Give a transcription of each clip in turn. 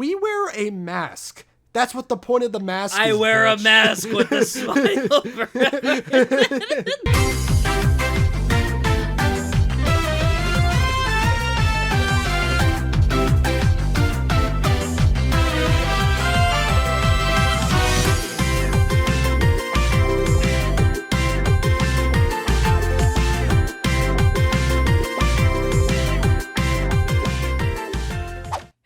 we wear a mask. That's what the point of the mask is. I wear bitch. a mask with a smile over it.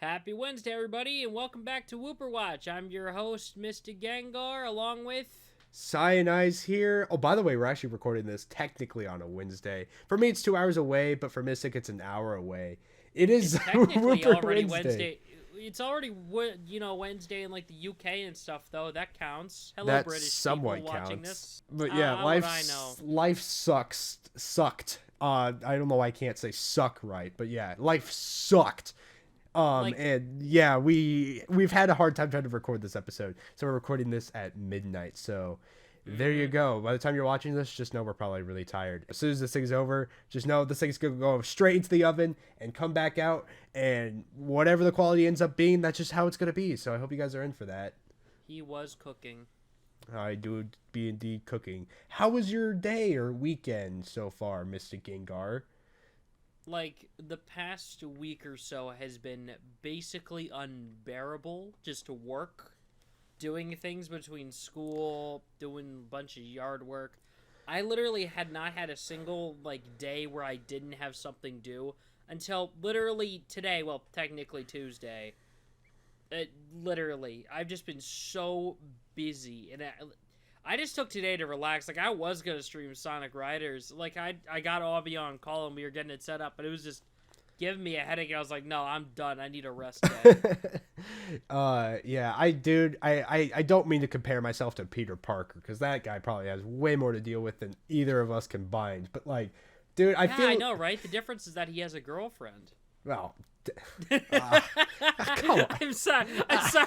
Happy Wednesday, everybody, and welcome back to Wooper Watch. I'm your host, Mr. Gengar, along with... Cyanize here. Oh, by the way, we're actually recording this technically on a Wednesday. For me, it's 2 hours away, but for Mystic, it's an hour away. It's technically Wooper already Wednesday. It's already, Wednesday in, like, the UK and stuff, though. That counts. Hello, That British somewhat people watching counts. this. But yeah, life sucked. I don't know why I can't say suck right, but yeah, life sucked. And yeah, we've had a hard time trying to record this episode, so we're recording this at midnight. So there you go. By the time you're watching this, just know we're probably really tired. As soon as this thing's over, just know this thing's gonna go straight into the oven and come back out, and whatever the quality ends up being, that's just how it's gonna be. So I hope you guys are in for that. He was cooking. I do be indeed cooking. How was your day or weekend so far, Mr. Gengar? Like, the past week or so has been basically unbearable just to work, doing things between school, doing a bunch of yard work. I literally had not had a single, day where I didn't have something due until literally today, well, technically Tuesday. I've just been so busy, and I just took today to relax. I was going to stream Sonic Riders. I got Avi on call, and we were getting it set up, but it was just giving me a headache. I was like, no, I'm done. I need a rest day. Yeah, I don't mean to compare myself to Peter Parker, because that guy probably has way more to deal with than either of us combined. But, dude, I know, right? The difference is that he has a girlfriend. Well... come on. I'm sorry.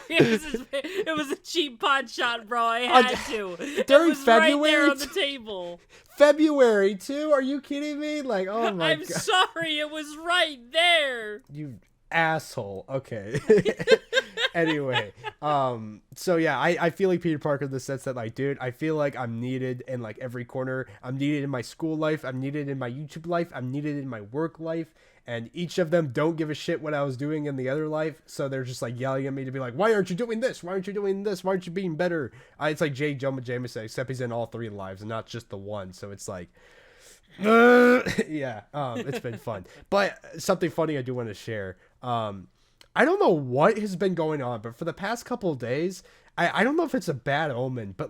It was a cheap pot shot, bro. I had to. During it was February, right there on the table. February too? Are you kidding me? Oh my god. I'm sorry. It was right there. You asshole. Okay. Anyway, so yeah, I feel like Peter Parker in the sense that dude, I feel like I'm needed in every corner. I'm needed in my school life. I'm needed in my YouTube life. I'm needed in my work life. And each of them don't give a shit what I was doing in the other life. So they're just yelling at me to be why aren't you doing this? Why aren't you doing this? Why aren't you being better? It's like J. Jonah Jameson, except he's in all three lives and not just the one. So it's yeah, it's been fun. But something funny I do want to share. I don't know what has been going on, but for the past couple of days, I don't know if it's a bad omen, but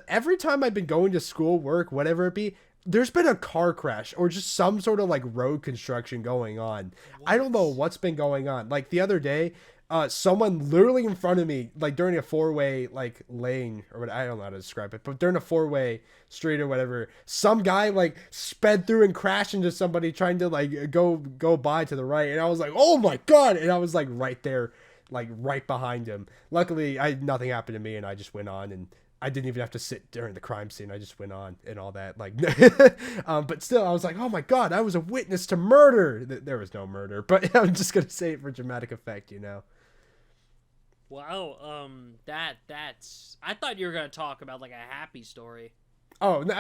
every time I've been going to school, work, whatever it be, there's been a car crash or just some sort of road construction going on. What? I don't know what's been going on. The other day, someone literally in front of me, during a four-way lane or what, I don't know how to describe it, but during a four-way street or whatever, some guy sped through and crashed into somebody trying to go by to the right, and I was like, oh my god, and I was right there, right behind him. Luckily, nothing happened to me, and I just went on, and I didn't even have to sit during the crime scene. I just went on and all that. But still, I was like, oh my god, I was a witness to murder. There was no murder, but I'm just going to say it for dramatic effect, Wow, that's... I thought you were going to talk about, a happy story. Oh, did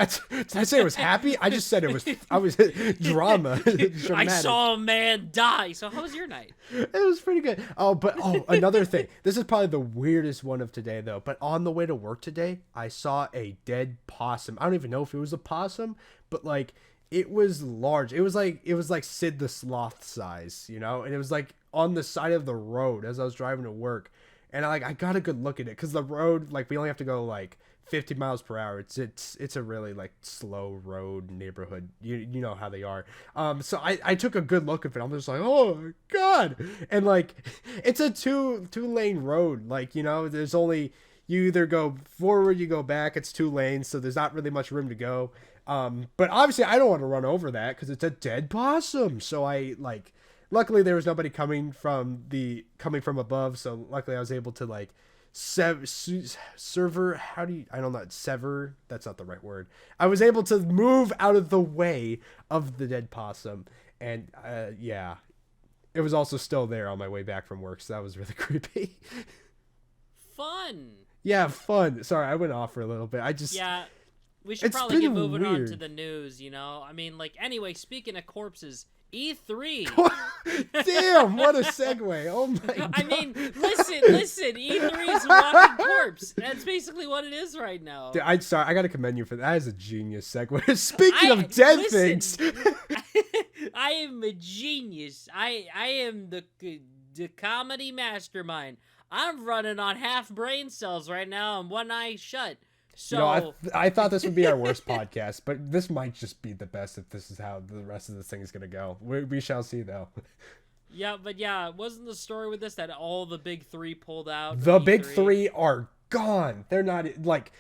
I say it was happy? I just said it was drama. I saw a man die. So how was your night? It was pretty good. Another thing. This is probably the weirdest one of today, though. But on the way to work today, I saw a dead possum. I don't even know if it was a possum, but it was large. It was like Sid the Sloth size, and it was on the side of the road as I was driving to work. And I got a good look at it because the road, we only have to go 50 miles per hour. It's a really slow road neighborhood. You know how they are. So I took a good look at it. I'm just oh my god. And it's a two lane road. There's only, you either go forward, you go back. It's 2 lanes, so there's not really much room to go. But obviously I don't want to run over that because it's a dead possum. So I luckily there was nobody coming from above. So luckily I was able to sever, I don't know, sever, that's not the right word. I was able to move out of the way of the dead possum, and yeah, It was also still there on my way back from work, so that was really creepy. Fun. Yeah, fun. Sorry, I went off for a little bit. Yeah, we should It's probably get been moving on to weird. the news, you know? I mean, like, anyway, speaking of corpses, E3. Damn, what a segue. Oh my god. I mean, listen, E3 is a walking corpse. That's basically what it is right now. Dude, I'm sorry, I gotta commend you for that. That is a genius segue. Speaking of dead things. I am a genius. I am the comedy mastermind. I'm running on half brain cells right now and one eye shut. So I thought this would be our worst podcast, but this might just be the best if this is how the rest of this thing is gonna go. We shall see, though. Yeah, but yeah, wasn't the story with this that all the big three pulled out? The big three are gone. They're not, like,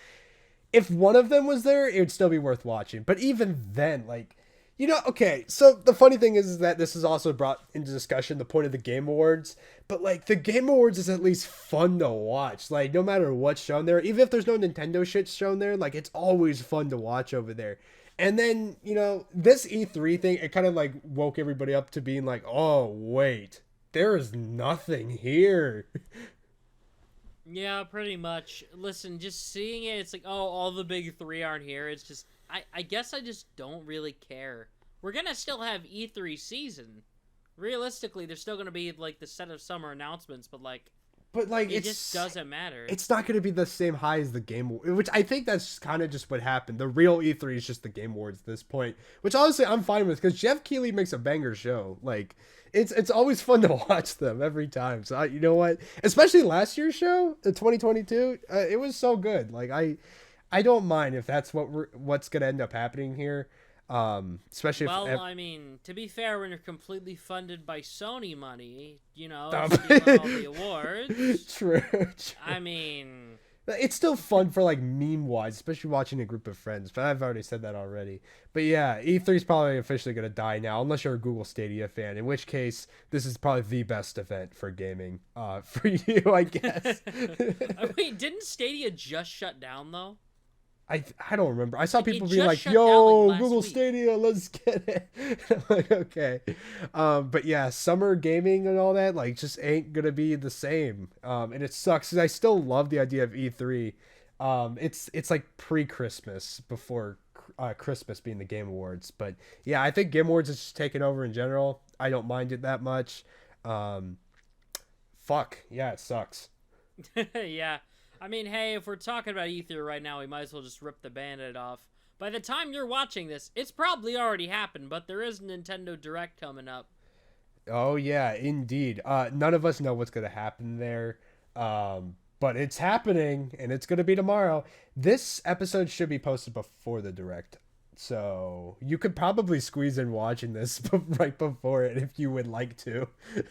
if one of them was there, it would still be worth watching. But even then, like, you know, okay, so the funny thing is that this is also brought into discussion the point of the Game Awards, but, like, the Game Awards is at least fun to watch, like, no matter what's shown there, even if there's no Nintendo shit shown there, like, it's always fun to watch over there. And then, you know, this E3 thing, it kind of, like, woke everybody up to being like, oh, wait, there is nothing here. Yeah, pretty much. Listen, just seeing it, it's like, oh, all the big three aren't here. It's just, I guess I just don't really care. We're gonna still have E3 season. Realistically, there's still gonna be, like, the set of summer announcements, but, like, it just doesn't matter. It's not going to be the same high as the Game Awards, which I think that's kind of just what happened. The real E3 is just the Game Awards at this point, which honestly I'm fine with because Jeff Keighley makes a banger show. Like, it's always fun to watch them every time. So you know what? Especially last year's show, the 2022, it was so good. Like, I don't mind if that's what's going to end up happening here. Especially I mean, to be fair, when you're completely funded by Sony money, you know, Um, stealing all the awards. True. I mean, it's still fun for, like, meme-wise, especially watching a group of friends, but I've already said that already. But yeah, E3 is probably officially going to die now, unless you're a Google Stadia fan, in which case, this is probably the best event for gaming, for you, I guess. wait, didn't Stadia just shut down, though? I don't remember. I saw people being just like, shut yo, down, like, Google last week. Stadia, let's get it. I'm like, okay. But yeah, summer gaming and all that, like, just ain't going to be the same. And it sucks because I still love the idea of E3. It's like pre-Christmas before Christmas being the Game Awards. But yeah, I think Game Awards is just taking over in general. I don't mind it that much. Fuck. Yeah, it sucks. Yeah. I mean, hey, if we're talking about E3 right now, we might as well just rip the Band-Aid off. By the time you're watching this, it's probably already happened, but there is a Nintendo Direct coming up. Oh yeah, indeed. None of us know what's gonna happen there, but it's happening, and it's gonna be tomorrow. This episode should be posted before the direct, so you could probably squeeze in watching this right before it if you would like to.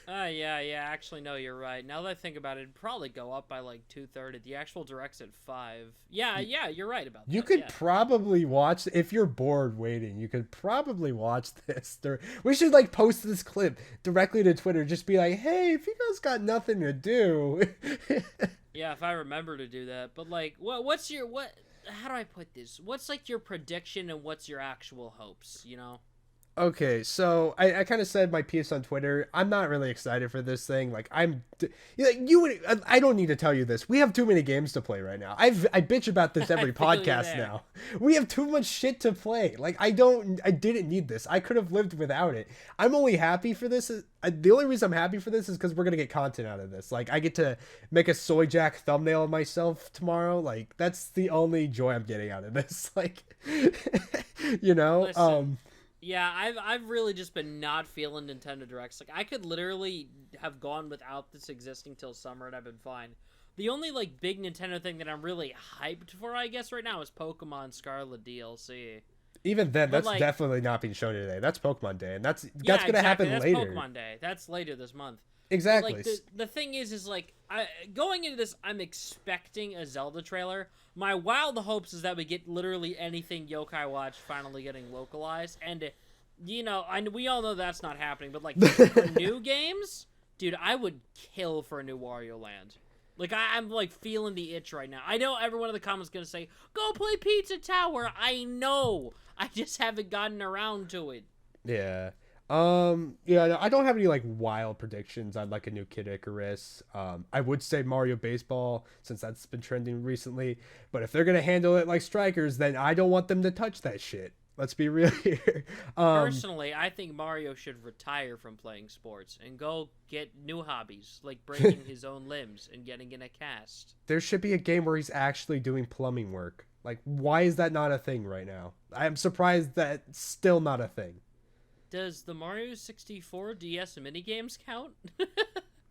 Yeah, actually, no, you're right. Now that I think about it, it'd probably go up by, like, 2:30. The actual Direct's at 5. Yeah, you're right about that. You could yeah. probably watch, if you're bored waiting, you could probably watch this. We should, like, post this clip directly to Twitter. Just be like, hey, if you guys got nothing to do. Yeah, if I remember to do that. But, like, how do I put this? What's, like, your prediction and what's your actual hopes, you know? Okay, so I kind of said my piece on Twitter. I'm not really excited for this thing. Like, I don't need to tell you this. We have too many games to play right now. I bitch about this every podcast now. We have too much shit to play. Like, I didn't need this. I could have lived without it. I'm only happy for this. The only reason I'm happy for this is because we're gonna get content out of this. Like, I get to make a soy jack thumbnail of myself tomorrow. Like, that's the only joy I'm getting out of this. Like, you know. Listen. Yeah, I've really just been not feeling Nintendo Directs. Like, I could literally have gone without this existing till summer and I've been fine. The only, like, big Nintendo thing that I'm really hyped for, I guess, right now is Pokemon Scarlet DLC. Even then, But, that's like, definitely not being shown today. That's Pokemon Day, and that's exactly. gonna happen That's later. Pokemon Day. That's later this month. Exactly. But, like, the thing is like, going into this, I'm expecting a Zelda trailer. My wild hopes is that we get literally anything Yokai Watch finally getting localized. And, you know, we all know that's not happening. But, like, for new games, dude, I would kill for a new Wario Land. Like, I'm, like, feeling the itch right now. I know everyone in the comments is going to say, go play Pizza Tower. I know. I just haven't gotten around to it. Yeah. Yeah, no, I don't have any like wild predictions on like a new Kid Icarus. I would say Mario Baseball since that's been trending recently, but if they're gonna handle it like Strikers, then I don't want them to touch that shit. Let's be real here. Personally, I think Mario should retire from playing sports and go get new hobbies, like breaking his own limbs and getting in a cast. There should be a game where he's actually doing plumbing work. Like, why is that not a thing right now? I'm surprised that's still not a thing. Does the Mario 64 DS minigames count?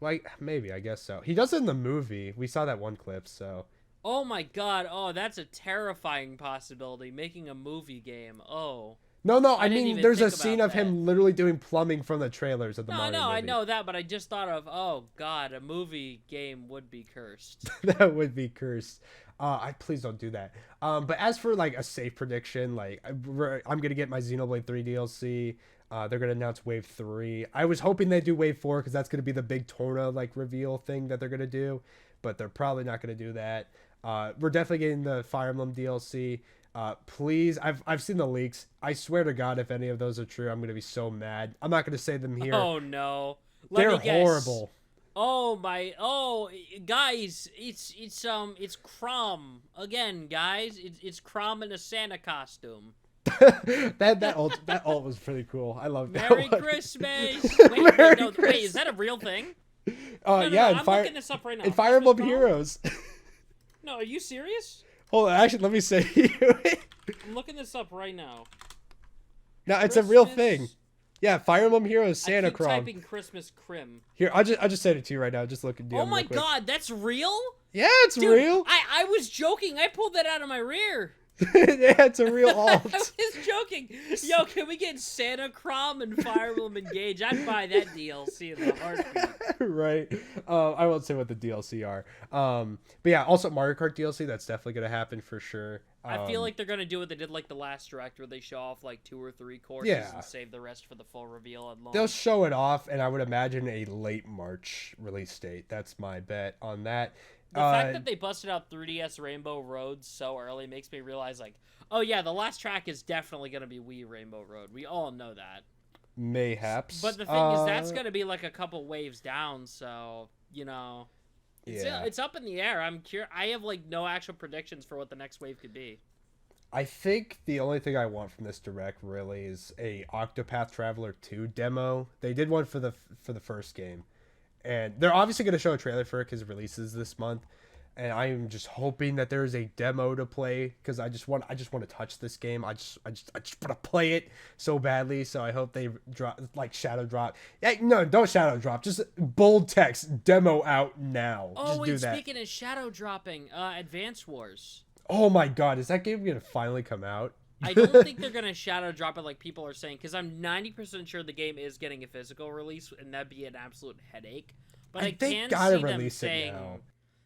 Like, maybe, I guess so. He does it in the movie. We saw that one clip, so. Oh my god, oh, that's a terrifying possibility, making a movie game. Oh. No, I mean, there's a scene of that. him literally doing plumbing from the trailers of the Mario movie. I know that, but I just thought of, oh god, a movie game would be cursed. That would be cursed. I please don't do that. But as for like a safe prediction, like I'm gonna get my Xenoblade 3 DLC. They're gonna announce Wave 3. I was hoping they'd do Wave 4 because that's gonna be the big Torna like reveal thing that they're gonna do, but they're probably not gonna do that. We're definitely getting the Fire Emblem DLC. Please, I've seen the leaks. I swear to God, if any of those are true, I'm gonna be so mad. I'm not gonna say them here. Oh no, they're horrible. Oh my! Oh, guys, it's Crom again, guys. It's Crom in a Santa costume. that alt was pretty cool. I love that. Merry Christmas! Wait, is that a real thing? No, I'm looking this up right now. In Fire Emblem Heroes. No, are you serious? Hold on, actually, let me say I'm looking this up right now. No, it's a real thing. Yeah, Fire Emblem Heroes Santa Crom. I'm typing Christmas Crim. Here, I'll just send it to you right now. Just look at. Oh my god, that's real? Yeah, it's real. I was joking. I pulled that out of my rear. Yeah, it's a real alt. I was joking. Yo, can we get Santa Crom and Fire Emblem Engage? I'd buy that DLC in the heartbeat. Right. I won't say what the DLC are. But yeah, also Mario Kart DLC. That's definitely gonna happen for sure. I feel like they're gonna do what they did like the last direct, where they show off like 2 or 3 courses and save the rest for the full reveal at launch. They'll show it off, and I would imagine a late March release date. That's my bet on that. The fact that they busted out 3DS Rainbow Road so early makes me realize, like, oh yeah, the last track is definitely going to be Wii Rainbow Road. We all know that. Mayhaps. But the thing is, that's going to be like a couple waves down, so, you know, it's up in the air. I have, like, no actual predictions for what the next wave could be. I think the only thing I want from this direct really is a Octopath Traveler 2 demo. They did one for the first game. And they're obviously going to show a trailer for it because it releases this month. And I am just hoping that there is a demo to play because I just want to touch this game. I just want to play it so badly. So I hope they drop like shadow drop. Yeah, no, don't shadow drop. Just bold text demo out now. Oh just wait, do that. Speaking of shadow dropping, Advance Wars. Oh my god, is that game going to finally come out? I don't think they're gonna shadow drop it like people are saying, because I'm 90% sure the game is getting a physical release, and that'd be an absolute headache. But I can see them saying,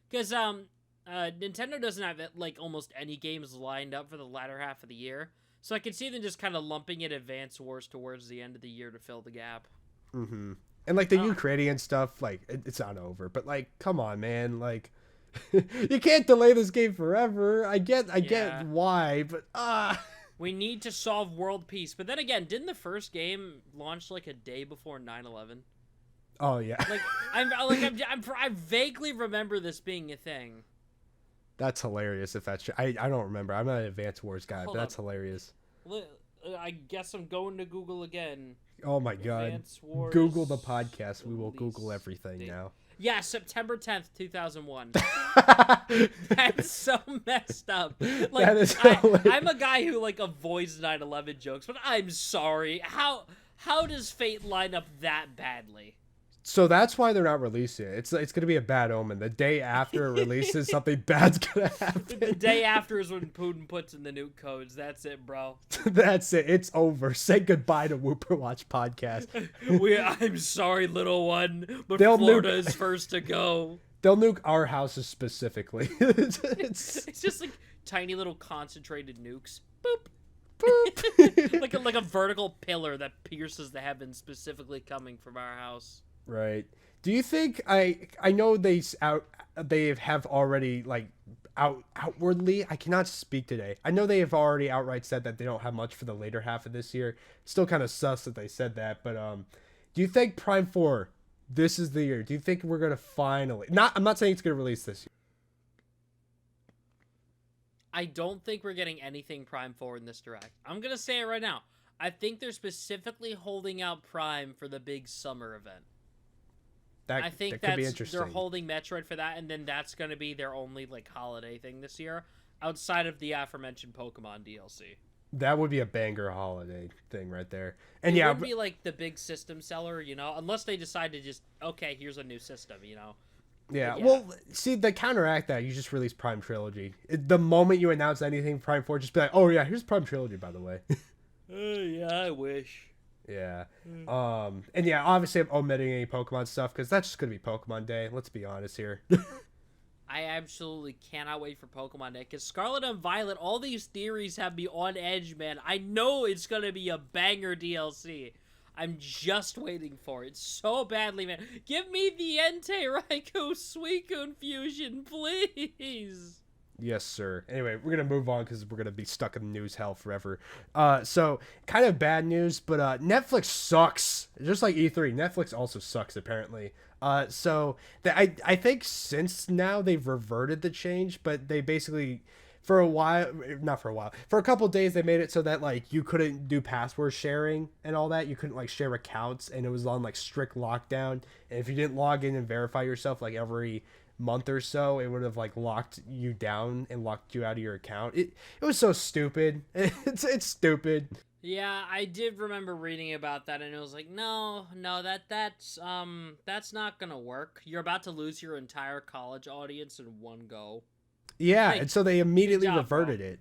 because Nintendo doesn't have like almost any games lined up for the latter half of the year, so I could see them just kind of lumping in Advance Wars towards the end of the year to fill the gap. Mm-hmm. And like the Ukrainian stuff, like it's not over, but like, come on, man, like. You can't delay this game forever. I get why, but we need to solve world peace. But then again, didn't the first game launch like a day before 9/11? Oh yeah. Like I vaguely remember this being a thing. That's hilarious. If that's true, I don't remember. I'm not an Advance Wars guy, but that's hilarious. I guess I'm going to Google again. Oh my god. Google the podcast. We will Google everything now. Yeah, September 10th, 2001. That's so messed up. Like, that is I'm a guy who like avoids 9/11 jokes, but I'm sorry. How does fate line up that badly? So that's why they're not releasing it. It's going to be a bad omen. The day after it releases, something bad's going to happen. The day after is when Putin puts in the nuke codes. That's it, bro. That's it. It's over. Say goodbye to Wooper Watch podcast. I'm sorry, little one, but Florida is first to go. They'll nuke our houses specifically. It's just like tiny little concentrated nukes. Boop. Boop. like a vertical pillar that pierces the heavens, specifically coming from our house. Right. Do you think I know they have already like outwardly. I cannot speak today. I know they have already outright said that they don't have much for the later half of this year. Still kind of sus that they said that, but do you think Prime 4, this is the year? Do you think we're gonna finally? I'm not saying it's gonna release this year. I don't think we're getting anything Prime 4 in this direct. I'm gonna say it right now. I think they're specifically holding out Prime for the big summer event. I think that could be interesting. They're holding Metroid for that, and then that's going to be their only like holiday thing this year, outside of the aforementioned Pokemon DLC. That would be a banger holiday thing right there. And it would be like the big system seller, you know, unless they decide to just, okay, here's a new system, you know. Yeah, well, see, to counteract that, you just release Prime Trilogy. The moment you announce anything Prime 4, just be like, oh yeah, here's Prime Trilogy, by the way. Yeah, I wish. Yeah. And yeah, obviously I'm omitting any Pokemon stuff because that's just gonna be Pokemon Day. Let's be honest here. I absolutely cannot wait for Pokemon Day because Scarlet and Violet, all these theories have me on edge, man. I know it's gonna be a banger DLC. I'm just waiting for it so badly, man. Give me the Entei Raikou Suicune fusion, please. Yes, sir. Anyway, we're going to move on because we're going to be stuck in news hell forever. So, kind of bad news, but Netflix sucks. Just like E3, Netflix also sucks, apparently. I think since now they've reverted the change, but they basically, for a couple of days, they made it so that, like, you couldn't do password sharing and all that. You couldn't, like, share accounts, and it was on, like, strict lockdown. And if you didn't log in and verify yourself, like, every month or so, it would have like locked you down and locked you out of your account. It was so stupid. It's stupid. Yeah, I did remember reading about that, and it was like, no, that's not gonna work. You're about to lose your entire college audience in one go. Yeah, like, and so they immediately reverted it.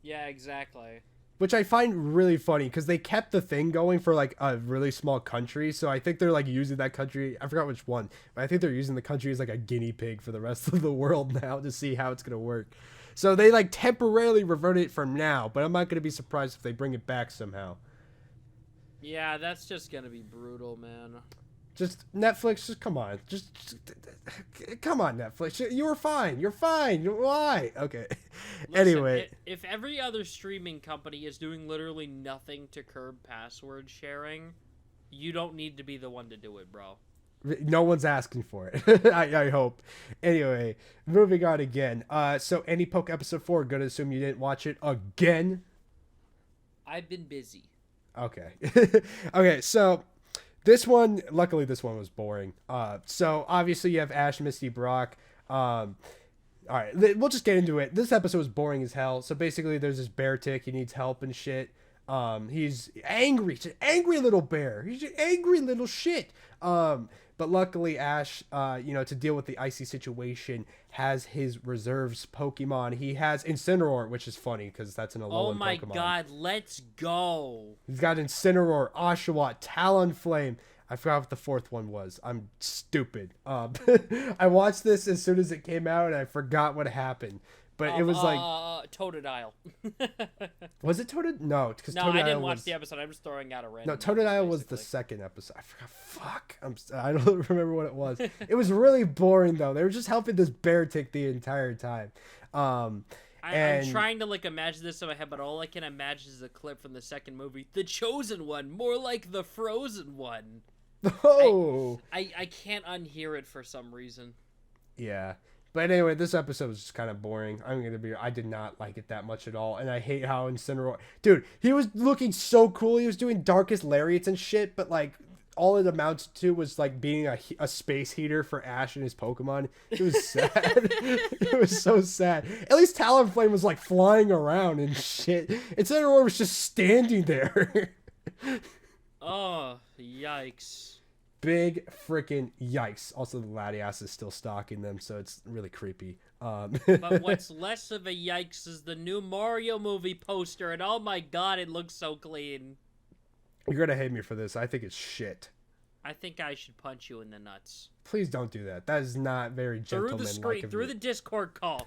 Yeah, exactly. Which I find really funny because they kept the thing going for like a really small country. So I think they're like using that country. I forgot which one, but I think they're using the country as like a guinea pig for the rest of the world now to see how it's going to work. So they like temporarily revert it from now, but I'm not going to be surprised if they bring it back somehow. Yeah, that's just going to be brutal, man. Just Netflix, just come on. Just come on, Netflix. You were fine. You're fine. Why? Okay. Listen, anyway. If every other streaming company is doing literally nothing to curb password sharing, you don't need to be the one to do it, bro. No one's asking for it. I hope. Anyway, moving on again. So Any Poke episode 4, gonna assume you didn't watch it again? I've been busy. Okay. Okay, so luckily this one was boring. So obviously you have Ash, Misty, Brock. All right, we'll just get into it. This episode was boring as hell. So basically there's this bear tick. He needs help and shit. He's angry. He's an angry little bear. He's an angry little shit. But luckily Ash, to deal with the icy situation, has his reserves Pokemon. He has Incineroar, which is funny because that's an Alolan Pokemon. Oh my god, let's go. He's got Incineroar, Oshawott, Talonflame. I forgot what the fourth one was. I'm stupid. I watched this as soon as it came out, and I forgot what happened. But it was like Totodile. Was it Totodile? No, because no, I didn't watch the episode. I'm just throwing out a random. No, Totodile was the second episode. I forgot. Fuck. I don't remember what it was. It was really boring though. They were just helping this bear tick the entire time. I'm trying to like imagine this in my head, but all I can imagine is a clip from the second movie, The Chosen One, more like the Frozen One. Oh. I can't unhear it for some reason. Yeah. But anyway, this episode was just kind of boring. I did not like it that much at all. And I hate how Incineroar... Dude, he was looking so cool. He was doing Darkest Lariats and shit. But, like, all it amounted to was, like, being a space heater for Ash and his Pokemon. It was sad. It was so sad. At least Talonflame was, like, flying around and shit. Incineroar was just standing there. Oh, yikes. Big freaking yikes. Also, the Latias is still stalking them, so it's really creepy. But what's less of a yikes is the new Mario movie poster, and oh my god, it looks so clean. You're gonna hate me for this. I think it's shit. I think I should punch you in the nuts. Please don't do that. That is not very gentlemanlike. Through the Discord call.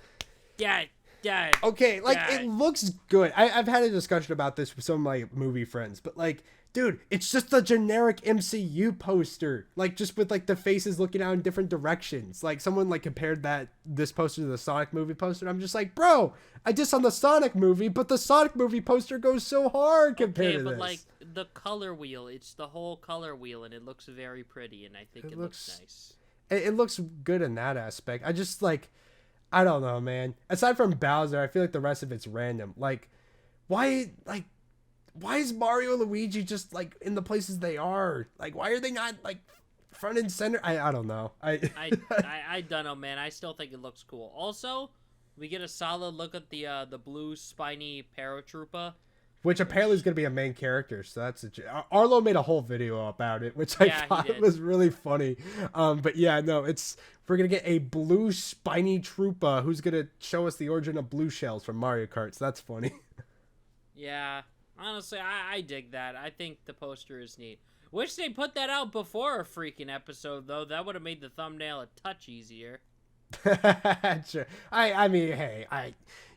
Yeah. Dad. Okay, like, Dad. it looks good. I've had a discussion about this with some of my movie friends, but, like, dude, it's just a generic MCU poster. Like, just with, like, the faces looking out in different directions. Like, someone, like, compared this poster to the Sonic movie poster. And I'm just like, bro, I did on the Sonic movie, but the Sonic movie poster goes so hard compared to this. Like, the color wheel, it's the whole color wheel, and it looks very pretty, and I think it looks nice. It looks good in that aspect. I just, like, I don't know, man. Aside from Bowser, I feel like the rest of it's random. Like, why is Mario and Luigi just, like, in the places they are? Like, why are they not, like, front and center? I don't know. I don't know, man. I still think it looks cool. Also, we get a solid look at the blue spiny paratrooper. Which apparently is going to be a main character, so that's Arlo made a whole video about it, which I thought was really funny. But yeah, no, we're going to get a blue spiny trooper who's going to show us the origin of blue shells from Mario Kart, so that's funny. Yeah, honestly, I dig that. I think the poster is neat. Wish they put that out before a freaking episode, though. That would have made the thumbnail a touch easier. Sure. I mean, hey, I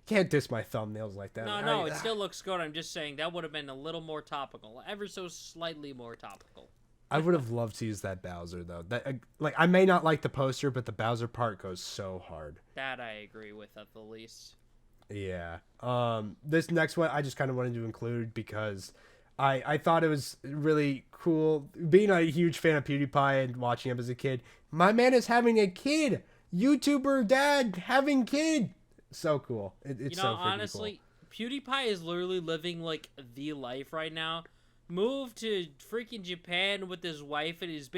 can't diss my thumbnails like that. No, it still looks good. I'm just saying that would have been a little more topical, ever so slightly more topical. I would have loved to use that Bowser though. That like I may not like the poster, but the Bowser part goes so hard. That I agree with at the least. Yeah. This next one I just kind of wanted to include because I thought it was really cool. Being a huge fan of PewDiePie and watching him as a kid, my man is having a kid. YouTuber dad having kid. So cool. It's so freaking honestly, cool. PewDiePie is literally living like the life right now. Moved to freaking Japan with his wife, and he's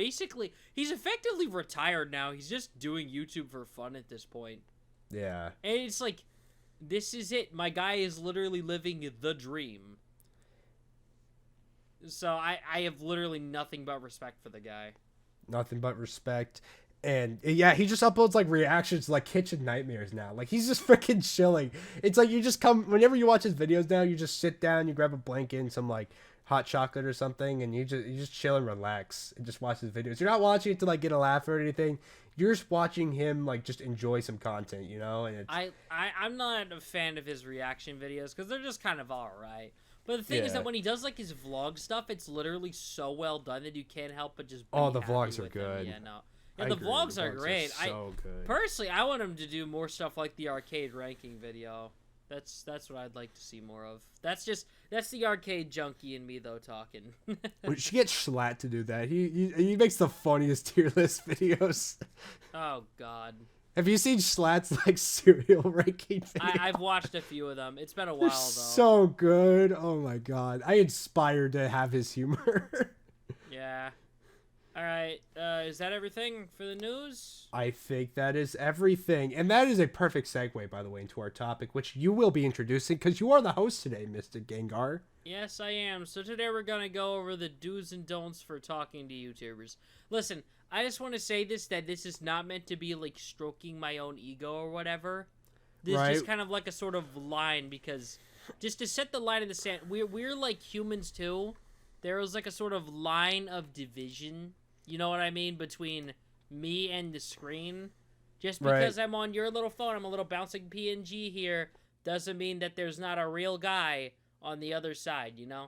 effectively retired now. He's just doing YouTube for fun at this point. Yeah. And it's like, this is it. My guy is literally living the dream. So I have literally nothing but respect for the guy. Nothing but respect. And yeah, he just uploads like reactions to like kitchen nightmares now. Like he's just freaking chilling. It's like you just come whenever you watch his videos now, you just sit down, you grab a blanket and some like hot chocolate or something, and you just chill and relax and just watch his videos. You're not watching it to like get a laugh or anything. You're just watching him like just enjoy some content, you know? And it's... I'm not a fan of his reaction videos because they're just kind of alright. But the thing is that when he does like his vlog stuff, it's literally so well done that you can't help but just be the vlogs are good. Yeah, no. Yeah, the vlogs are great. So good. Personally, I want him to do more stuff like the arcade ranking video. That's what I'd like to see more of. That's the arcade junkie in me though talking. We should get Schlatt to do that. He makes the funniest tier list videos. Oh God. Have you seen Schlatt's like cereal ranking video? I've watched a few of them. It's been a while though. So good. Oh my God. I aspire to have his humor. Yeah. All right, is that everything for the news? I think that is everything. And that is a perfect segue, by the way, into our topic, which you will be introducing because you are the host today, Mr. Gengar. Yes, I am. So today we're going to go over the do's and don'ts for talking to YouTubers. Listen, I just want to say that this is not meant to be, like, stroking my own ego or whatever. This is just kind of like a sort of line because just to set the line in the sand, we're like humans, too. There is, like, a sort of line of division. You know what I mean? Between me and the screen. Just because I'm on your little phone, I'm a little bouncing PNG here, doesn't mean that there's not a real guy on the other side, you know?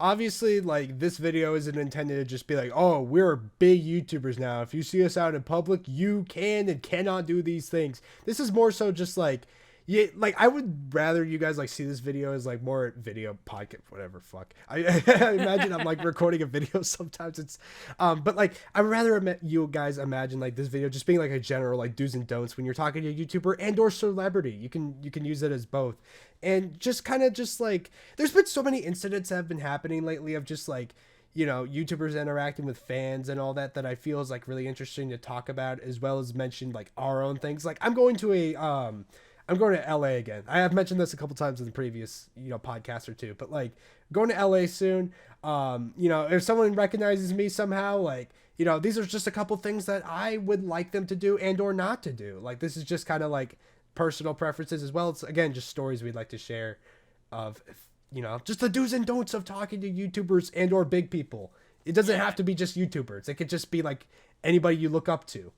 Obviously, like, this video isn't intended to just be like, oh, we're big YouTubers now. If you see us out in public, you can and cannot do these things. This is more so just like, yeah, like, I would rather you guys, like, see this video as, like, more video podcast, whatever, fuck. I imagine I'm, like, recording a video sometimes. It's, but, like, I'd rather you guys imagine, like, this video just being, like, a general, like, do's and don'ts when you're talking to a YouTuber and or celebrity. You can use it as both. And just kind of just, like, there's been so many incidents that have been happening lately of just, like, you know, YouTubers interacting with fans and all that I feel is, like, really interesting to talk about, as well as mention, like, our own things. Like, I'm going to LA again. I have mentioned this a couple times in the previous, you know, podcast or two, but like going to LA soon. You know, if someone recognizes me somehow, like, you know, these are just a couple things that I would like them to do and or not to do. Like, this is just kind of like personal preferences as well. It's again, just stories we'd like to share of, you know, just the do's and don'ts of talking to YouTubers and or big people. It doesn't have to be just YouTubers. It could just be like anybody you look up to.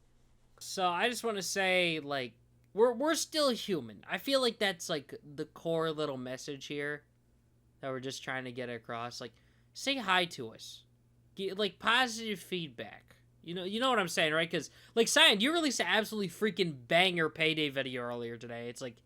So I just want to say, like, we're still human. I feel like that's like the core little message here that we're just trying to get across. Like, say hi to us. Get, like, positive feedback. You know what I'm saying, right? Because, like, Cyan, you released an absolutely freaking banger Payday video earlier today. It's like,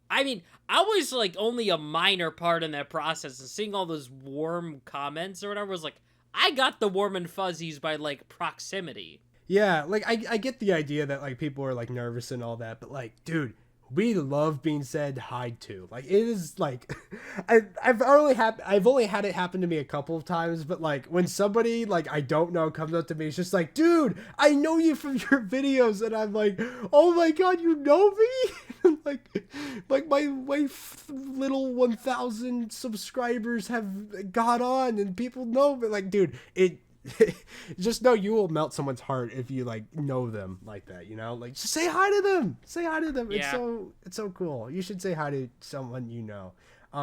I mean, I was, like, only a minor part in that process, and seeing all those warm comments or whatever was like, I got the warm and fuzzies by, like, proximity. Yeah, like, I get the idea that, like, people are, like, nervous and all that, but, like, dude, we love being said hi to. Like, it is, like, I've only had it happen to me a couple of times, but, like, when somebody, like, I don't know comes up to me, it's just like, dude, I know you from your videos, and I'm like, oh my god, you know me? like my little 1,000 subscribers have got on, and people know, but, like, dude, just know you will melt someone's heart if you, like, know them like that, you know? Like, just say hi to them. Say hi to them. Yeah. It's so cool. You should say hi to someone you know.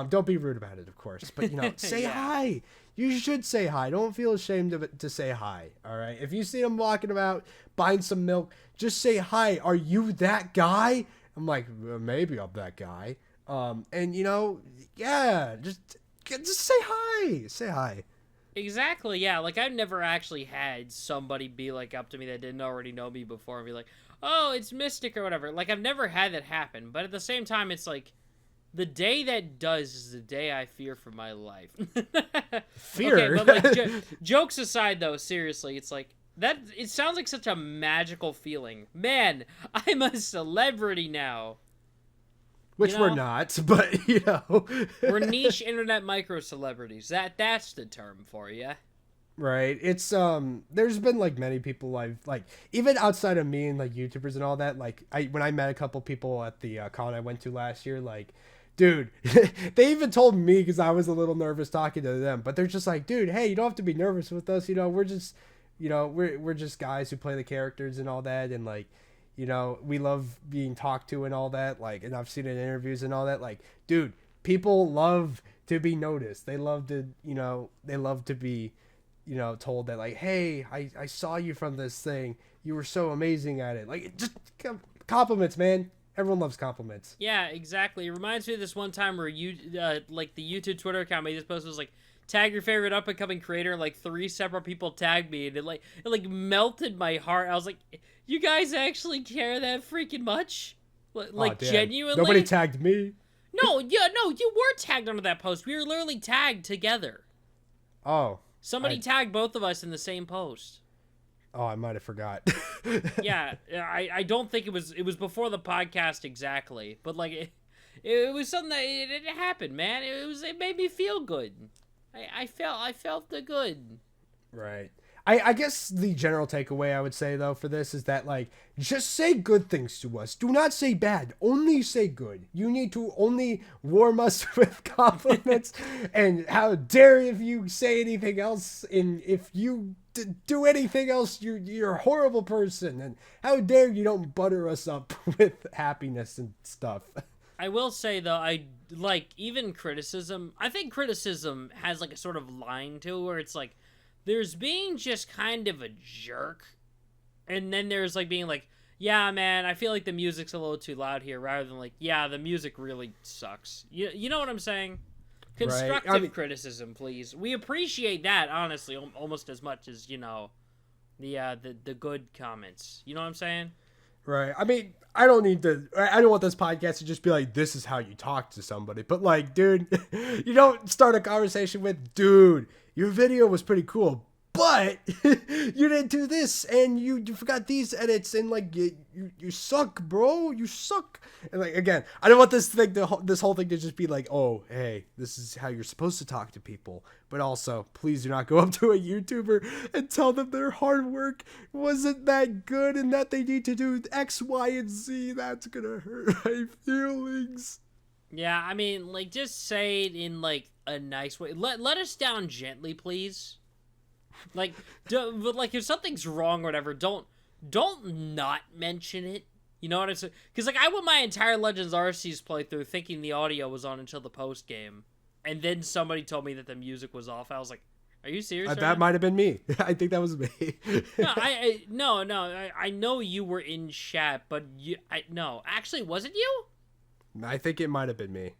Don't be rude about it, of course, but, you know, say hi. You should say hi. Don't feel ashamed of it to say hi. All right. If you see them walking about buying some milk, just say hi. Are you that guy? I'm like, maybe I'm that guy. And, you know, yeah, just say hi. Say hi. Exactly, yeah. Like, I've never actually had somebody be, like, up to me that didn't already know me before and be like, oh, it's Mystic or whatever. Like, I've never had that happen. But at the same time, it's like, the day that does is the day I fear for my life. Fear? Okay, but, like, jokes aside, though, seriously, it's like, it sounds like such a magical feeling. Man, I'm a celebrity now. Which, you know, we're not, but, you know. We're niche internet micro-celebrities. That's the term for you. Right. It's, there's been, like, many people I've, like, even outside of me and, like, YouTubers and all that, like, when I met a couple people at the con I went to last year, like, dude, they even told me, because I was a little nervous talking to them, but they're just like, dude, hey, you don't have to be nervous with us, you know, we're just, you know, we're just guys who play the characters and all that, and, like, you know, we love being talked to and all that, like, and I've seen it in interviews and all that, like, dude, people love to be noticed. They love to, you know, be, you know, told that, like, hey, I saw you from this thing. You were so amazing at it. Like, just compliments, man. Everyone loves compliments. Yeah, exactly. It reminds me of this one time where like, the YouTube Twitter account made this post was like, tag your favorite up and coming creator, and, like, 3 separate people tagged me, and it melted my heart. I was like, you guys actually care that freaking much? Like, genuinely? Nobody tagged me. No, you were tagged under that post. We were literally tagged together. Oh. Somebody tagged both of us in the same post. Oh, I might have forgot. Yeah, I don't think it was before the podcast exactly, but, like, it was something that it happened, man. It made me feel good. I felt the good. Right. I guess the general takeaway I would say, though, for this is that, like, just say good things to us. Do not say bad. Only say good. You need to only warm us with compliments. And how dare if you say anything else, and if you do anything else, you're a horrible person. And how dare you don't butter us up with happiness and stuff. I will say, though, I like, even criticism. I think criticism has, like, a sort of line to it where it's like, there's being just kind of a jerk, and then there's, like, being like, yeah, man, I feel like the music's a little too loud here, rather than, like, yeah, the music really sucks. You know what I'm saying? Constructive criticism, please. We appreciate that, honestly, almost as much as, you know, the good comments. You know what I'm saying? Right. I mean, I don't want this podcast to just be like, this is how you talk to somebody. But, like, dude, you don't start a conversation with, dude, your video was pretty cool, but you didn't do this, and you forgot these edits, and, like, you suck, bro. You suck. And, like, again, I don't want this whole thing to just be like, oh, hey, this is how you're supposed to talk to people. But also, please do not go up to a YouTuber and tell them their hard work wasn't that good and that they need to do X, Y, and Z. That's gonna hurt my feelings. Yeah, I mean, like, just say it in, like, a nice way. Let us down gently, please. Like, but, like, if something's wrong or whatever, don't not mention it. You know what I'm saying? Because, like, I went my entire Legends Arceus playthrough thinking the audio was on until the post game, and then somebody told me that the music was off. I was like, Are you serious? Right That now? might have been me. I think that was me. No, I know you were in chat, but no, actually, was it you? I think it might have been me.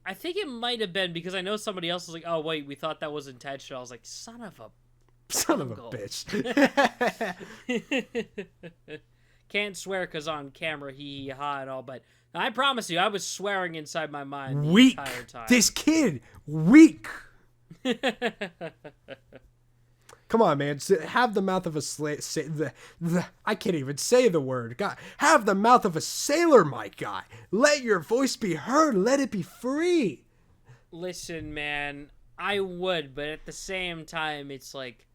I think it might have been because I know somebody else was like, "Oh wait, we thought that was intentional." I was like, "Son of a bitch." Can't swear because on camera, he ha and all, but I promise you, I was swearing inside my mind the Weak. entire time. This kid, weak. Come on, man. Have the mouth of a I can't even say the word. God, have the mouth of a sailor, my guy. Let your voice be heard. Let it be free. Listen, man, I would, but at the same time, it's like,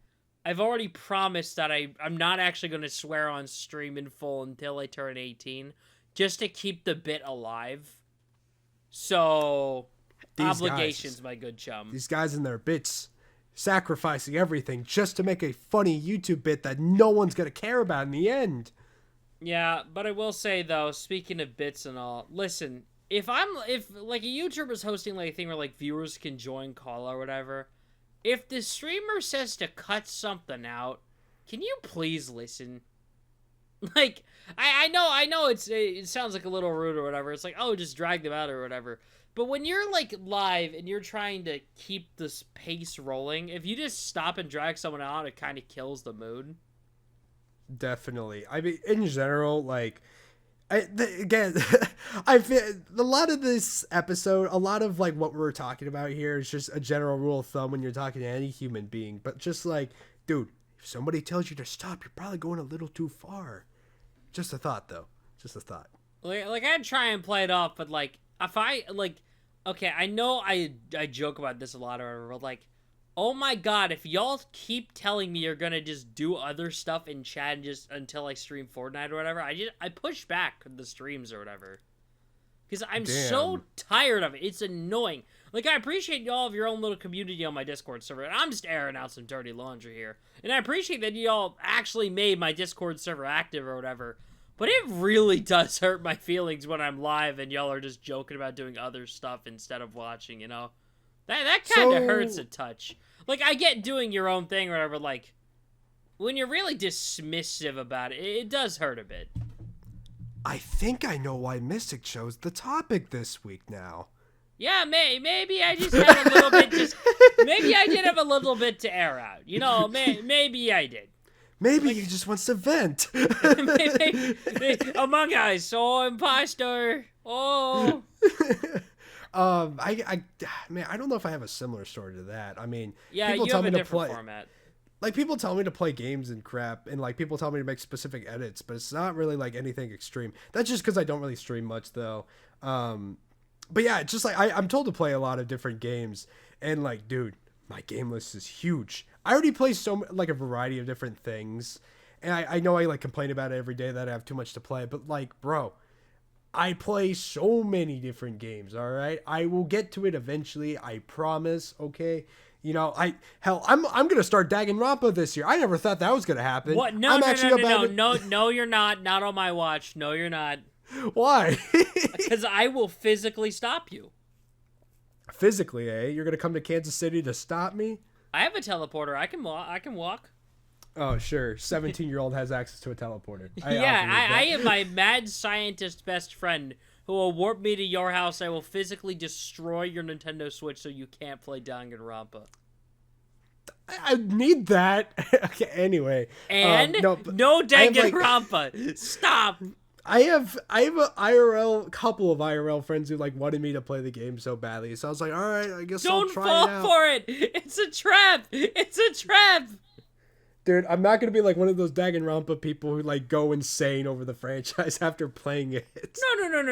I've already promised that I'm not actually going to swear on stream in full until I turn 18, just to keep the bit alive. So, obligations, my good chum. These guys in their bits, sacrificing everything just to make a funny YouTube bit that no one's going to care about in the end. Yeah, but I will say, though, speaking of bits and all, listen, if like a YouTuber's hosting like a thing where like viewers can join call or whatever, if the streamer says to cut something out, can you please listen? Like, I know it sounds like a little rude or whatever. It's like, oh, just drag them out or whatever. But when you're like live and you're trying to keep this pace rolling, if you just stop and drag someone out, it kind of kills the mood. Definitely. I mean, in general, like, again, I feel a lot of this episode, a lot of like what we're talking about here is just a general rule of thumb when you're talking to any human being. But just like, dude, if somebody tells you to stop, you're probably going a little too far. Just a thought, though. Just a thought. Like I'd try and play it off, but like if I like, okay, I know I joke about this a lot or whatever, but like, oh my god, if y'all keep telling me you're gonna just do other stuff in chat and just until I stream Fortnite or whatever, I push back the streams or whatever. Because I'm so tired of it. It's annoying. Like, I appreciate y'all have your own little community on my Discord server, and I'm just airing out some dirty laundry here. And I appreciate that y'all actually made my Discord server active or whatever. But it really does hurt my feelings when I'm live and y'all are just joking about doing other stuff instead of watching, you know? That kind of hurts a touch. Like, I get doing your own thing or whatever, like, when you're really dismissive about it, it does hurt a bit. I think I know why Mystic chose the topic this week now. Yeah, maybe I just had a little bit, maybe I did have a little bit to air out. You know, maybe I did. Maybe like, he just wants to vent. maybe, Among Us, oh, imposter, oh. Man, I don't know if I have a similar story to that. I mean, yeah, people you tell have me a to play, different format. Like, people tell me to play games and crap, and like people tell me to make specific edits, but it's not really like anything extreme. That's just because I don't really stream much, though. But yeah, it's just like I'm told to play a lot of different games, and like, dude, my game list is huge. I already play like a variety of different things, and I know I like complain about it every day that I have too much to play, but like, bro, I play so many different games. All right, I will get to it eventually. I promise. Okay. You know, I'm gonna start Danganronpa this year. I never thought that was gonna happen. What? No, no, you're not. Not on my watch. No, you're not. Why? Because I will physically stop you. Physically, eh? You're gonna come to Kansas City to stop me? I have a teleporter. I can walk. Oh, sure. 17-year-old has access to a teleporter. I am my mad scientist best friend who will warp me to your house. I will physically destroy your Nintendo Switch so you can't play Danganronpa. I need that. Okay, anyway. And no Danganronpa. Stop. I have a couple of IRL friends who like wanted me to play the game so badly. So I was like, all right, I guess I'll try it out. Don't fall for it. It's a trap. It's a trap. Dude, I'm not going to be like one of those Danganronpa people who like go insane over the franchise after playing it.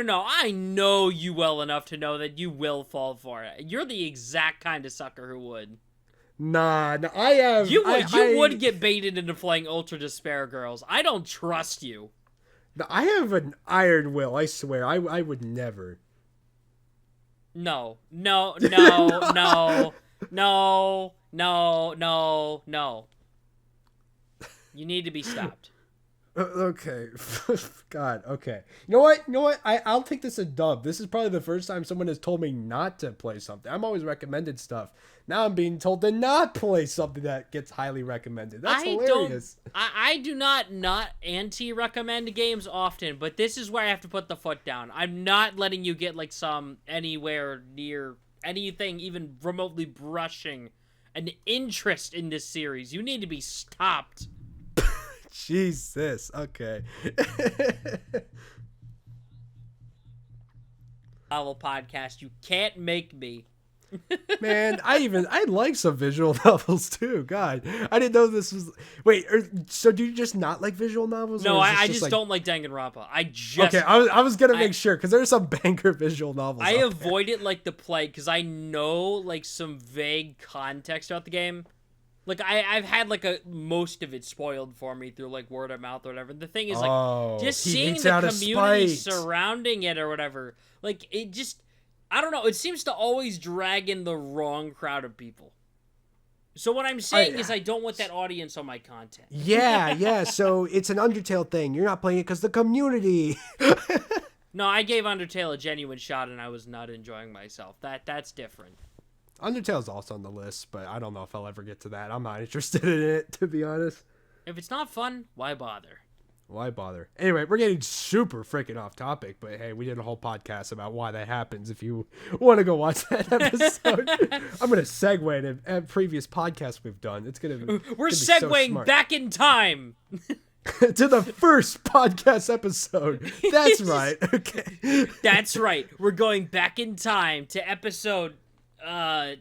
No. I know you well enough to know that you will fall for it. You're the exact kind of sucker who would. Nah, I have... You would get baited into playing Ultra Despair Girls. I don't trust you. No, I have an iron will, I swear. I would never. No. You need to be stopped. Okay. God. Okay. You know what? You know what? I'll take this a dub. This is probably the first time someone has told me not to play something. I'm always recommended stuff. Now I'm being told to not play something that gets highly recommended. That's hilarious. I do not anti-recommend games often, but this is where I have to put the foot down. I'm not letting you get like some anywhere near anything even remotely brushing an interest in this series. You need to be stopped. Jesus. Okay. Novel podcast. You can't make me. Man, I like some visual novels too. God, I didn't know this was. Wait, so do you just not like visual novels? No, I just don't like Danganronpa. Okay, I was gonna make sure because there's some banger visual novels. I avoid it like the plague because I know like some vague context about the game. Like I've had like most of it spoiled for me through like word of mouth or whatever. The thing is like just seeing the community surrounding it or whatever. Like it just. I don't know. It seems to always drag in the wrong crowd of people. So what I'm saying is I don't want that audience on my content. Yeah. So it's an Undertale thing. You're not playing it because the community. No, I gave Undertale a genuine shot and I was not enjoying myself. That's different. Undertale's also on the list, but I don't know if I'll ever get to that. I'm not interested in it, to be honest. If it's not fun, why bother? Why bother? Anyway, we're getting super freaking off topic, but hey, we did a whole podcast about why that happens. If you want to go watch that episode, I'm going to segue to previous podcasts we've done. It's going to We're segueing so back in time. To the first podcast episode. That's right. Okay. That's right. We're going back in time to episode 9.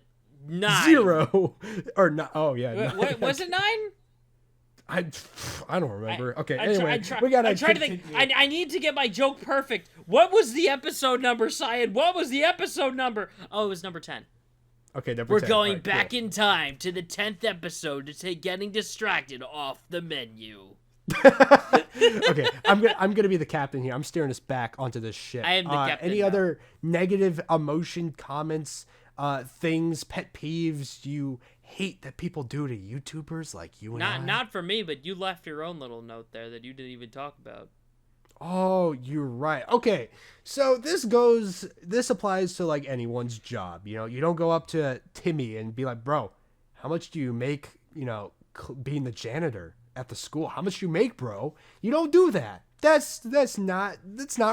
0 or not. Oh yeah. What was it 9? I don't remember. Anyway, we gotta. I'm trying to think. I need to get my joke perfect. What was the episode number, Cyan? What was the episode number? Oh, it was number 10. Okay, We're 10. Going back in time to the 10th episode to take getting distracted off the menu. Okay, I'm gonna be the captain here. I'm steering us back onto this ship. I am the captain. Any other negative emotion, comments, things, pet peeves you hate that people do to YouTubers like you and I? Not for me, but you left your own little note there that you didn't even talk about. Oh, you're right. Okay, so this applies to like anyone's job. You know, you don't go up to Timmy and be like, bro, how much do you make, being the janitor at the school? How much do you make, bro? You don't do that. That's not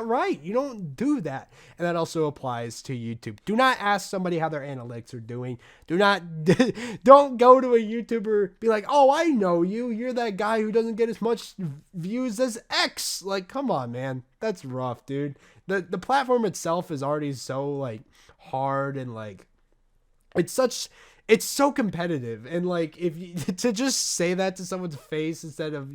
right. You don't do that. And that also applies to YouTube. Do not ask somebody how their analytics are doing. Don't go to a YouTuber, be like, oh, I know you. You're that guy who doesn't get as much views as X. Like, come on, man. That's rough, dude. The platform itself is already so like hard and like it's so competitive. And like to just say that to someone's face instead of,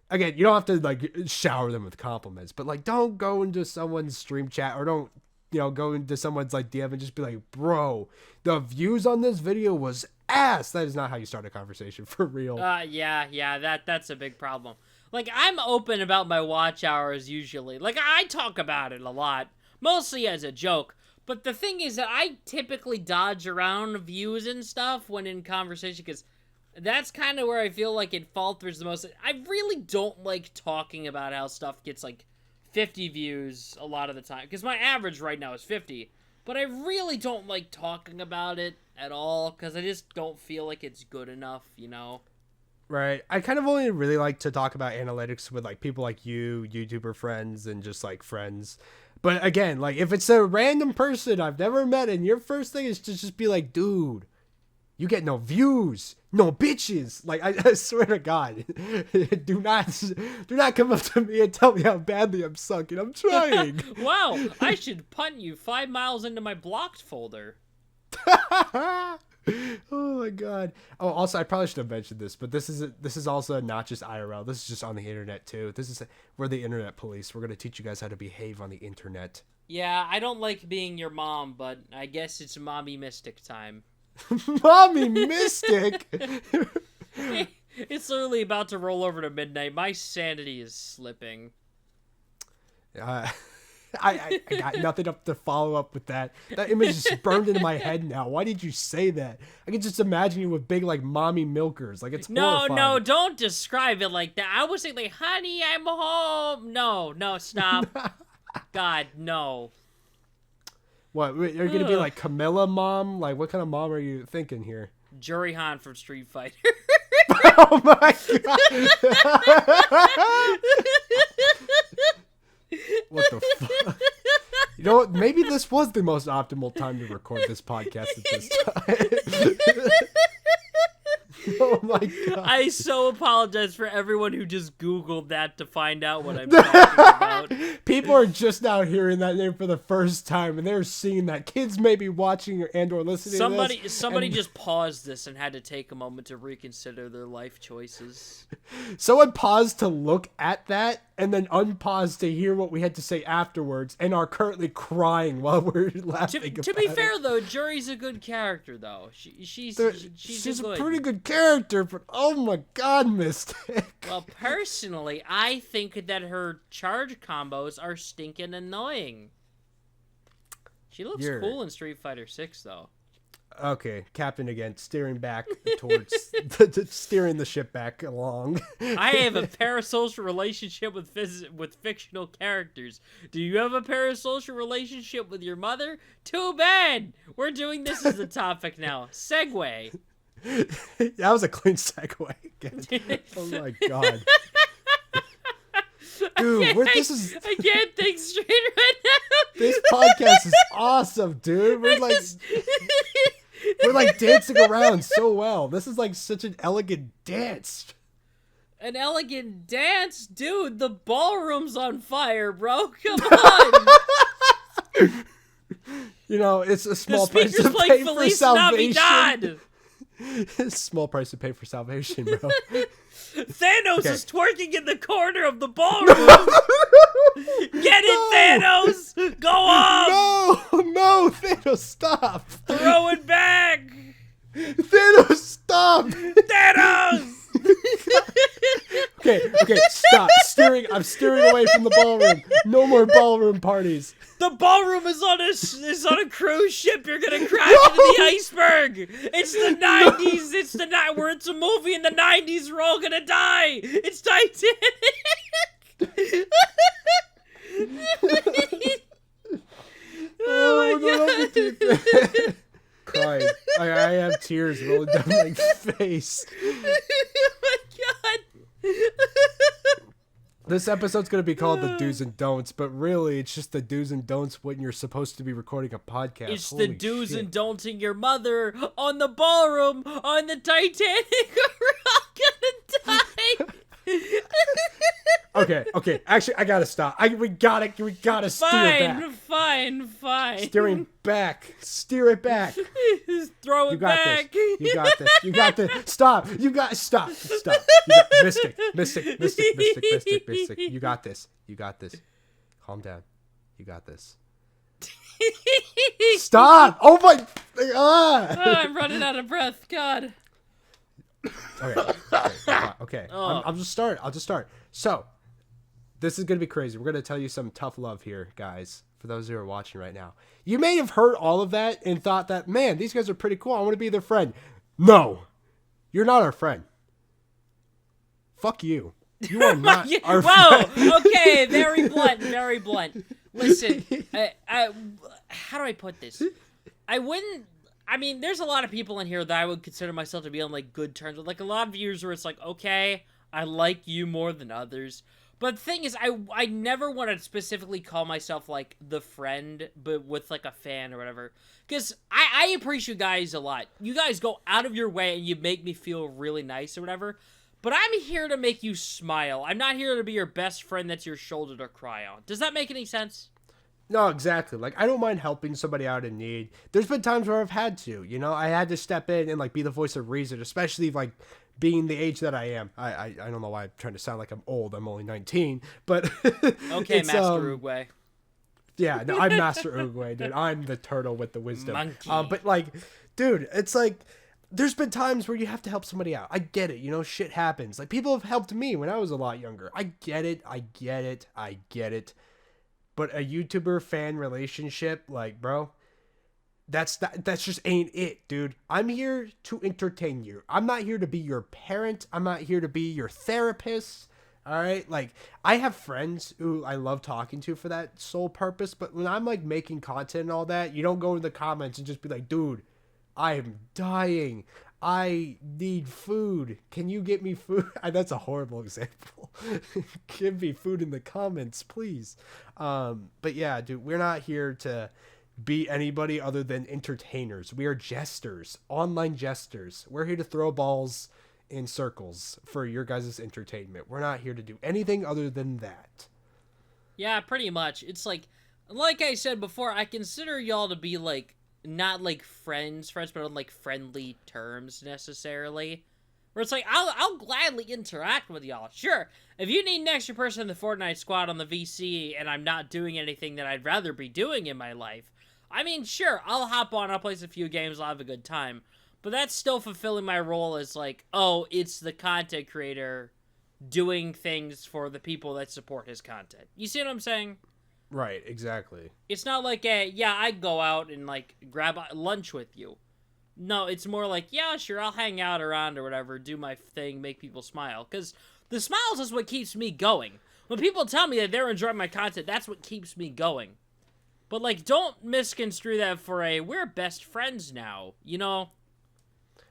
again, you don't have to like shower them with compliments, but like don't go into someone's stream chat or don't, go into someone's like DM and just be like, bro, the views on this video was ass. That is not how you start a conversation for real. Yeah, that's a big problem. Like I'm open about my watch hours usually. Like I talk about it a lot, mostly as a joke. But the thing is that I typically dodge around views and stuff when in conversation because that's kind of where I feel like it falters the most. I really don't like talking about how stuff gets like 50 views a lot of the time. Because my average right now is 50. But I really don't like talking about it at all. Because I just don't feel like it's good enough, Right. I kind of only really like to talk about analytics with like people like you, YouTuber friends, and just like friends. But again, like if it's a random person I've never met and your first thing is to just be like, dude, you get no views, no bitches. Like I swear to God, do not come up to me and tell me how badly I'm sucking. I'm trying. Wow, I should punt you 5 miles into my blocked folder. Oh my God. Oh, also I probably should have mentioned this, but this is also not just IRL. This is just on the internet too. We're the internet police. We're gonna teach you guys how to behave on the internet. Yeah, I don't like being your mom, but I guess it's mommy mystic time. Mommy Mystic. It's literally about to roll over to midnight. My sanity is slipping. I got nothing up to follow up with that. That image is burned into my head now. Why did you say that? I can just imagine you with big, like, mommy milkers. Like, it's horrifying. No, don't describe it like that. I was saying, like, honey, I'm home. No, stop. God, no. What, you're going to be like Camilla mom? Like, what kind of mom are you thinking here? Jury Han from Street Fighter. Oh, my God. What the fuck? You know what? Maybe this was the most optimal time to record this podcast at this time. Oh my God. I so apologize for everyone who just Googled that to find out what I'm talking about. People are just now hearing that name for the first time, and they're seeing that. Kids may be watching and or listening to this. Somebody just paused this and had to take a moment to reconsider their life choices. Someone paused to look at that and then unpaused to hear what we had to say afterwards and are currently crying while we're laughing about it. To be fair, though, Jury's a good character, though. She's a pretty good character, but oh my God, Mystic. Well, personally, I think that her charge combos are stinking annoying. She looks cool in Street Fighter 6, though. Okay, Captain again, steering back towards, steering the ship back along. I have a parasocial relationship with fictional characters. Do you have a parasocial relationship with your mother? Too bad! We're doing this as a topic now. Segue. That was a clean segue again. Oh my God. Dude, I can't think straight right now. This podcast is awesome, dude. We're like dancing around so well. This is like such an elegant dance. An elegant dance? Dude, the ballroom's on fire, bro. Come on. You know, it's a small price to pay for salvation. Navidad. Small price to pay for salvation, bro. Thanos is twerking in the corner of the ballroom. Get it, Thanos! Go on! No, Thanos, stop! Throw it back! Thanos, stop! Thanos! Okay, stop. I'm steering away from the ballroom. No more ballroom parties. The ballroom is on a cruise ship. You're gonna crash into the iceberg. It's the 90s. It's the night where it's a movie in the 90s. We're all gonna die. It's Titanic. Oh my God. Crying. I have tears rolling down my face. Oh my God. This episode's going to be called The Do's and Don'ts, but really it's just the do's and don'ts when you're supposed to be recording a podcast. It's Holy the do's and don'ting your mother on the ballroom on the Titanic. We're all gonna die. Okay. Actually, I gotta stop. We gotta steer back. Fine. Steering back. Steer it back. Throw it back. You got this. Stop. Stop. Mystic. You got this. Calm down. You got this. Stop. Oh my. I'm running out of breath. God. Okay. I'll just start. So, this is going to be crazy. We're going to tell you some tough love here, guys, for those who are watching right now. You may have heard all of that and thought that, man, these guys are pretty cool. I want to be their friend. No, you're not our friend. Fuck you. You are not our friend. Whoa, okay, very blunt. Listen, how do I put this? There's a lot of people in here that I would consider myself to be on, like, good terms with. Like, a lot of viewers where it's like, okay, I like you more than others. But the thing is, I never want to specifically call myself, like, the friend, but with, like, a fan or whatever. Because I appreciate you guys a lot. You guys go out of your way and you make me feel really nice or whatever. But I'm here to make you smile. I'm not here to be your best friend that's your shoulder to cry on. Does that make any sense? No, exactly. Like, I don't mind helping somebody out in need. There's been times where I've had to, you know? I had to step in and, like, be the voice of reason, especially, like, being the age that I am. I don't know why I'm trying to sound like I'm old. I'm only 19, but... Okay, Master Uruguay. Yeah, no, I'm Master Uruguay, dude. I'm the turtle with the wisdom. Monkey. But, like, dude, it's like... There's been times where you have to help somebody out. I get it. You know, shit happens. Like, people have helped me when I was a lot younger. I get it. but a YouTuber fan relationship, like, bro, that's just ain't it, dude. I'm here to entertain you. I'm not here to be your parent. I'm not here to be your therapist. All right, like, I have friends who I love talking to for that sole purpose, but when I'm like making content and all that, you don't go in the comments and just be like, dude, I am dying. I need food. Can you get me food? That's a horrible example. Give me food in the comments, please. But yeah, dude, we're not here to be anybody other than entertainers. We are jesters, online jesters. We're here to throw balls in circles for your guys' entertainment. We're not here to do anything other than that. Yeah, pretty much. It's like I said before, I consider y'all to be like not like friends, but on like friendly terms necessarily. Where it's like I'll gladly interact with y'all. Sure, if you need an extra person in the Fortnite squad on the VC and I'm not doing anything that I'd rather be doing in my life, I mean, sure, I'll hop on, I'll play a few games, I'll have a good time. But that's still fulfilling my role as like, oh, it's the content creator doing things for the people that support his content. You see what I'm saying? Right, exactly. It's not like I go out and like grab lunch with you. No, it's more like, yeah, sure, I'll hang out around or whatever, do my thing, make people smile. Because the smiles is what keeps me going. When people tell me that they're enjoying my content, that's what keeps me going. But like, don't misconstrue that for we're best friends now, you know?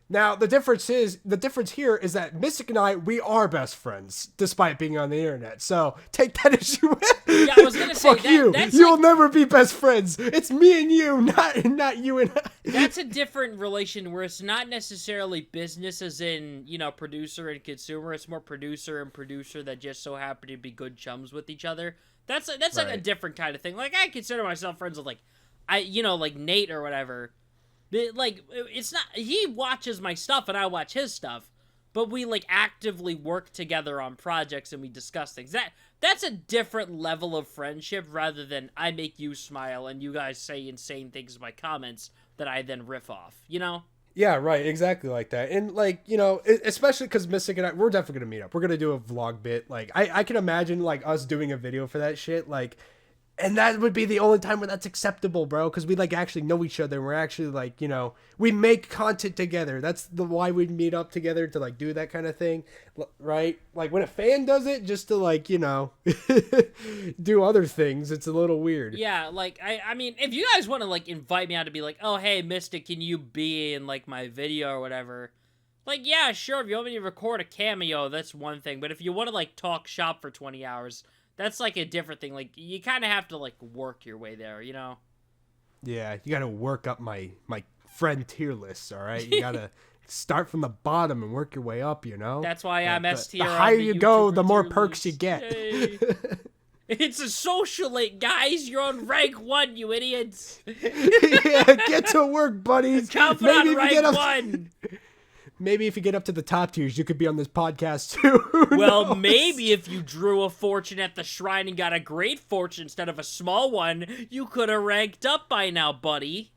Now, the difference here is that Mystic and I, we are best friends, despite being on the internet. So, take that as you will. Yeah, I was going to say, fuck you. You'll like, never be best friends. It's me and you, not you and I. That's a different relation where it's not necessarily business as in, you know, producer and consumer. It's more producer and producer that just so happen to be good chums with each other. That's right. Like a different kind of thing. Like, I consider myself friends with, like, like Nate or whatever. Like, it's not, he watches my stuff and I watch his stuff, but we like actively work together on projects and we discuss things. That's a different level of friendship rather than I make you smile and you guys say insane things in my comments that I then riff off, you know? Yeah, right, exactly like that. And like, you know, especially because Mystic and I, we're definitely gonna meet up. We're gonna do a vlog bit. Like, I can imagine like us doing a video for that shit. Like, and that would be the only time where that's acceptable, bro, because we like actually know each other. And we're actually like, you know, we make content together. That's why we meet up together, to like do that kind of thing, right? Like when a fan does it just to like, you know, do other things, it's a little weird. Yeah, like I mean, if you guys want to like invite me out to be like, oh hey Mystic, can you be in like my video or whatever? Like, yeah, sure. If you want me to record a cameo, that's one thing. But if you want to like talk shop for 20 hours. That's, like, a different thing. Like, you kind of have to, like, work your way there, you know? Yeah, you got to work up my friend tier list, all right? You got to start from the bottom and work your way up, you know? That's why I'm S tier. The higher you go, the more perks you get. It's a social link, guys. You're on rank 1, you idiots. Yeah, get to work, buddies. Maybe on rank 1. Maybe if you get up to the top tiers, you could be on this podcast too. Well, maybe if you drew a fortune at the shrine and got a great fortune instead of a small one, you could have ranked up by now, buddy.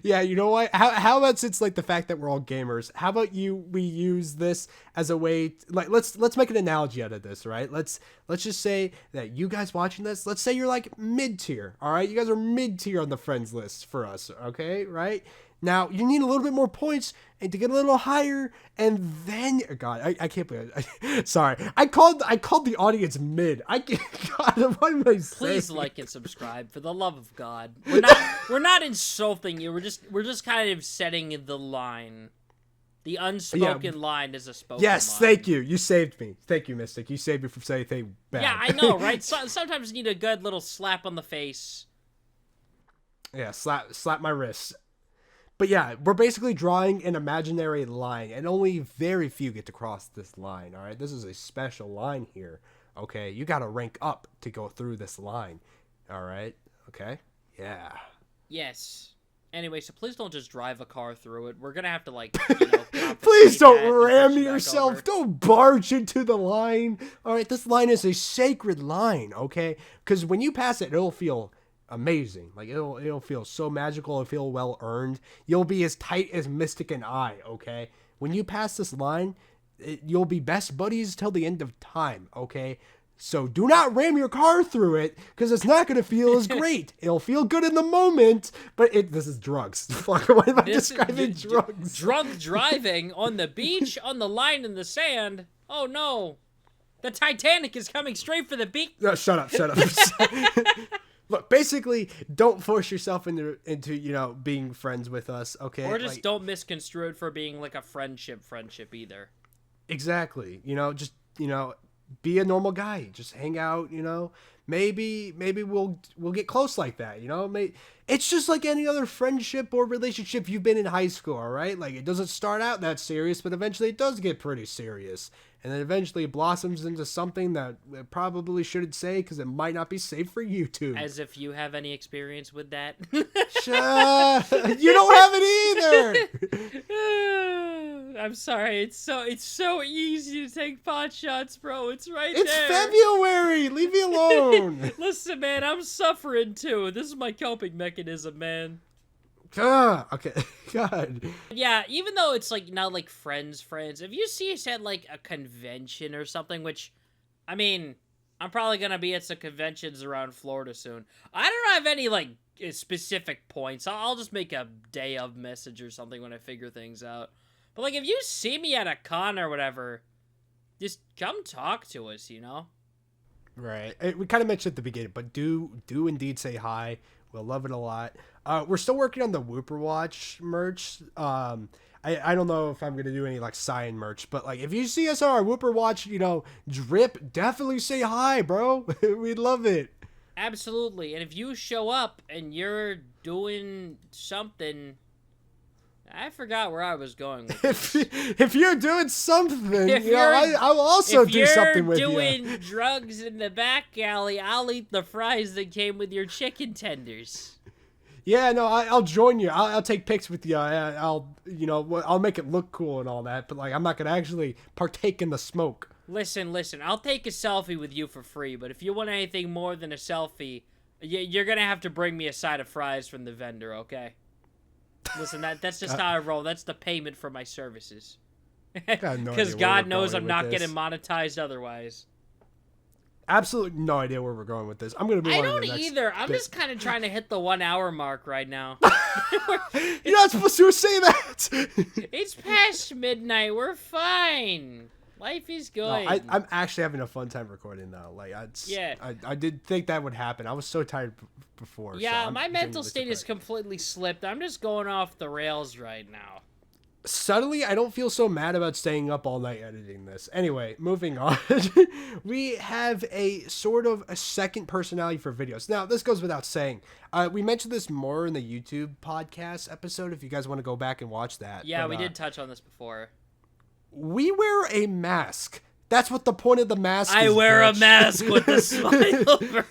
Yeah, you know what? How about, since like the fact that we're all gamers, how about we use this as a way like let's make an analogy out of this, right? Let's just say that you guys watching this, let's say you're like mid-tier, all right? You guys are mid-tier on the friends list for us, okay? Right? Now, you need a little bit more points and to get a little higher, and then God, I can't believe it. Sorry. I called the audience mid. God, what am I saying? Please like and subscribe for the love of God. We're not insulting you. We're just kind of setting the line. The unspoken line is a spoken line. Thank you. You saved me. Thank you, Mystic. You saved me from saying anything bad. Yeah, I know, right? Sometimes you need a good little slap on the face. Yeah, slap my wrist. But yeah, we're basically drawing an imaginary line, and only very few get to cross this line, all right? This is a special line here, okay? You got to rank up to go through this line, all right? Okay? Yeah. Yes. Anyway, so please don't just drive a car through it. We're going to have to, like, you know... Please don't ram yourself. Don't barge into the line. All right, this line is a sacred line, okay? Because when you pass it, it'll feel... amazing. Like it'll feel so magical. It'll feel well earned. You'll be as tight as Mystic and I, okay? When you pass this line, you'll be best buddies till the end of time, okay? So do not ram your car through it, because it's not going to feel as great. It'll feel good in the moment, but this is drugs. Fuck, why am I describing drugs? Drunk driving on the beach, on the line in the sand. Oh no, the Titanic is coming straight for the beach. No, shut up. Look, basically, don't force yourself into being friends with us, okay? Or just don't misconstrue it for being like a friendship either. Exactly. Just be a normal guy. Just hang out. Maybe we'll get close like that. It's just like any other friendship or relationship you've been in high school. All right, like it doesn't start out that serious, but eventually it does get pretty serious, and then eventually it blossoms into something that I probably shouldn't say because it might not be safe for YouTube. As if you have any experience with that. You don't have it either. I'm sorry. It's so easy to take pot shots, bro. It's right it's there. It's February. Leave me alone. Listen, man, I'm suffering too. This is my coping mechanism, man. Okay. God. Yeah, even though it's like not like friends, if you see us at like a convention or something, which, I mean, I'm probably gonna be at some conventions around Florida soon. I don't have any like specific points. I'll just make a day of message or something when I figure things out. But like, if you see me at a con or whatever, just come talk to us, Right. We kind of mentioned at the beginning, but do indeed say hi. We'll love it a lot. We're still working on the Wooper Watch merch. I don't know if I'm going to do any like Cyanize merch, but like if you see us on our Wooper Watch, drip, definitely say hi, bro. We'd love it. Absolutely. And if you show up and you're doing something, I forgot where I was going with this. If you're doing something, I will also do something with you. If you're doing drugs in the back alley, I'll eat the fries that came with your chicken tenders. Yeah, no, I'll join you. I'll take pics with you. I'll make it look cool and all that, but like I'm not gonna actually partake in the smoke. Listen. I'll take a selfie with you for free, but if you want anything more than a selfie, you're gonna have to bring me a side of fries from the vendor, okay? Listen, that's just how I roll. That's the payment for my services. Because God knows I'm not getting monetized otherwise. Absolutely no idea where we're going with this. I'm going to be I don't either. I'm just kind of trying to hit the 1 hour mark right now. You're not supposed to say that. It's past midnight. We're fine. Life is good. No, I'm actually having a fun time recording though. Like, I did think that would happen. I was so tired before. Yeah, so my mental state is completely slipped. I'm just going off the rails right now. Suddenly, I don't feel so mad about staying up all night editing this. Anyway, moving on. We have a sort of a second personality for videos. Now, this goes without saying. We mentioned this more in the YouTube podcast episode, if you guys want to go back and watch that. Yeah, but, we did touch on this before. We wear a mask. That's what the point of the mask is. I wear a mask with a smile over